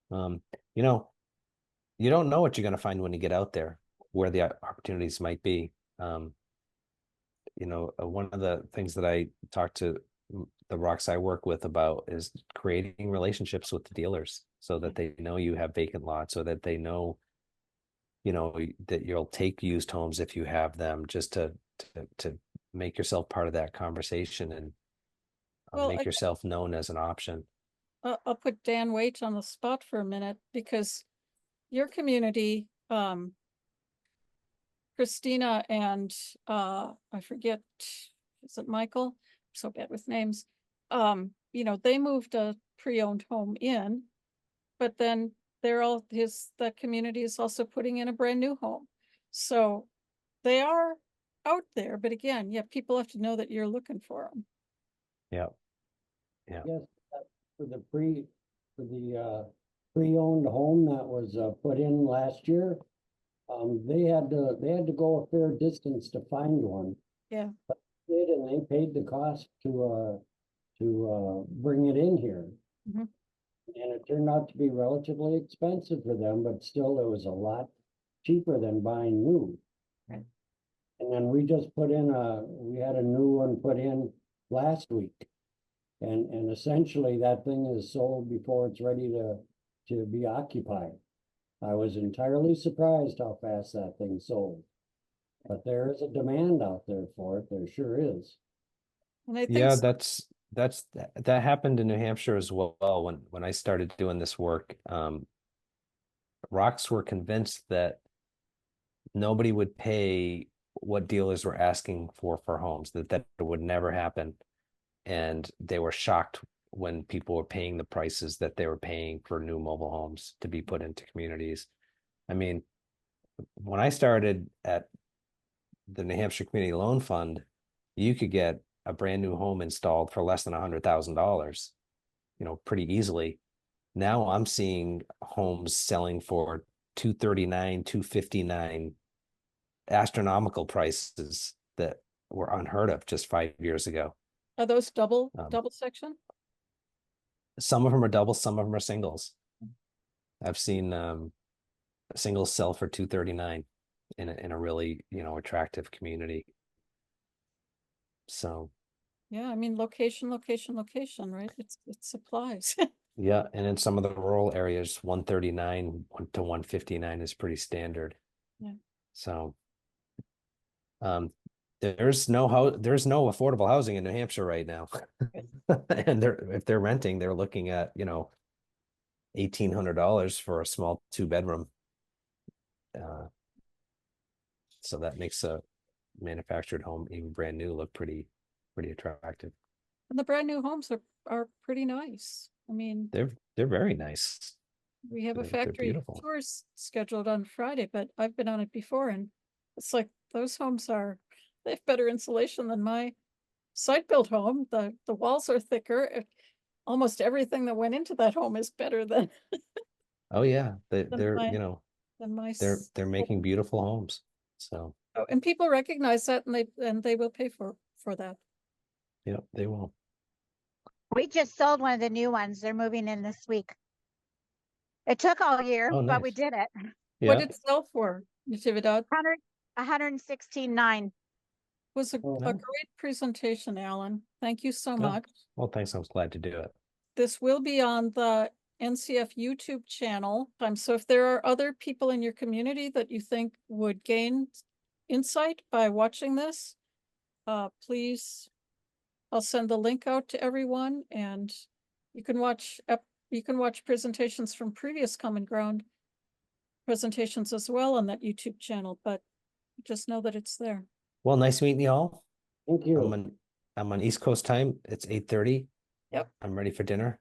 You know, you don't know what you're going to find when you get out there, where the opportunities might be. You know, one of the things that I talk to the ROCs I work with about is creating relationships with the dealers so that they know you have vacant lots, so that they know, you know, that you'll take used homes if you have them, just to make yourself part of that conversation and Well, make yourself known as an option. I'll put Dan Waite on the spot for a minute because your community, Christina and I forget, is it Michael? I'm so bad with names. You know, they moved a pre-owned home in, but then that community is also putting in a brand new home. So they are out there, but again, yeah, people have to know that you're looking for them. Yeah. Yeah. Yes, for the pre-owned home that was put in last year. They had to go a fair distance to find one. Yeah. But they did, and they paid the cost to bring it in here. Mhm. And it turned out to be relatively expensive for them, but still it was a lot cheaper than buying new. Right. And then we just we had a new one put in last week. And essentially that thing is sold before it's ready to be occupied. I was entirely surprised how fast that thing sold. But there is a demand out there for it. There sure is. And I think Yeah, that happened in New Hampshire as well. When I started doing this work, ROCs were convinced that nobody would pay what dealers were asking for homes, that would never happen. And they were shocked when people were paying the prices that they were paying for new mobile homes to be put into communities. I mean, when I started at the New Hampshire Community Loan Fund, you could get a brand new home installed for less than $100,000, you know, pretty easily. Now I'm seeing homes selling for 239, 259, astronomical prices that were unheard of just 5 years ago. are those double Um, section? Some of them are doubles, some of them are singles. I've seen singles sell for 239 in a really, you know, attractive community. So Yeah, I mean, location, right? It supplies. yeah, and in some of the rural areas, 139 to 159 is pretty standard. Yeah. So there's no affordable housing in New Hampshire right now. And if they're renting, they're looking at, you know, $1,800 for a small 2-bedroom. So that makes a manufactured home, even brand new, look pretty attractive. And the brand new homes are pretty nice. I mean, They're very nice. we have a They're factory beautiful. tour scheduled on Friday, but I've been on it before and it's like those homes they have better insulation than my site built home. The walls are thicker. Almost everything that went into that home is better than Oh, yeah, Then they're, my- you know, Then my. they're making beautiful homes. So, Oh, and people recognize that and they will pay for that. yeah, they will. We just sold one of the new ones. They're moving in this week. It took all year, Oh, but we nice. did it. What Yeah, did it sell for, Natividad? 116.9. Was Oh, a nice. great presentation, Alan. Thank you so Oh. much. well, thanks. I was glad to do it. This will be on the NCF YouTube channel. So if there are other people in your community that you think would gain insight by watching this, please, I'll send the link out to everyone, and you can watch presentations from previous Common Ground presentations as well on that YouTube channel, but just know that it's there. Well, nice meeting you all. Thank you. I'm on East Coast time. It's 8:30. Yep. I'm ready for dinner.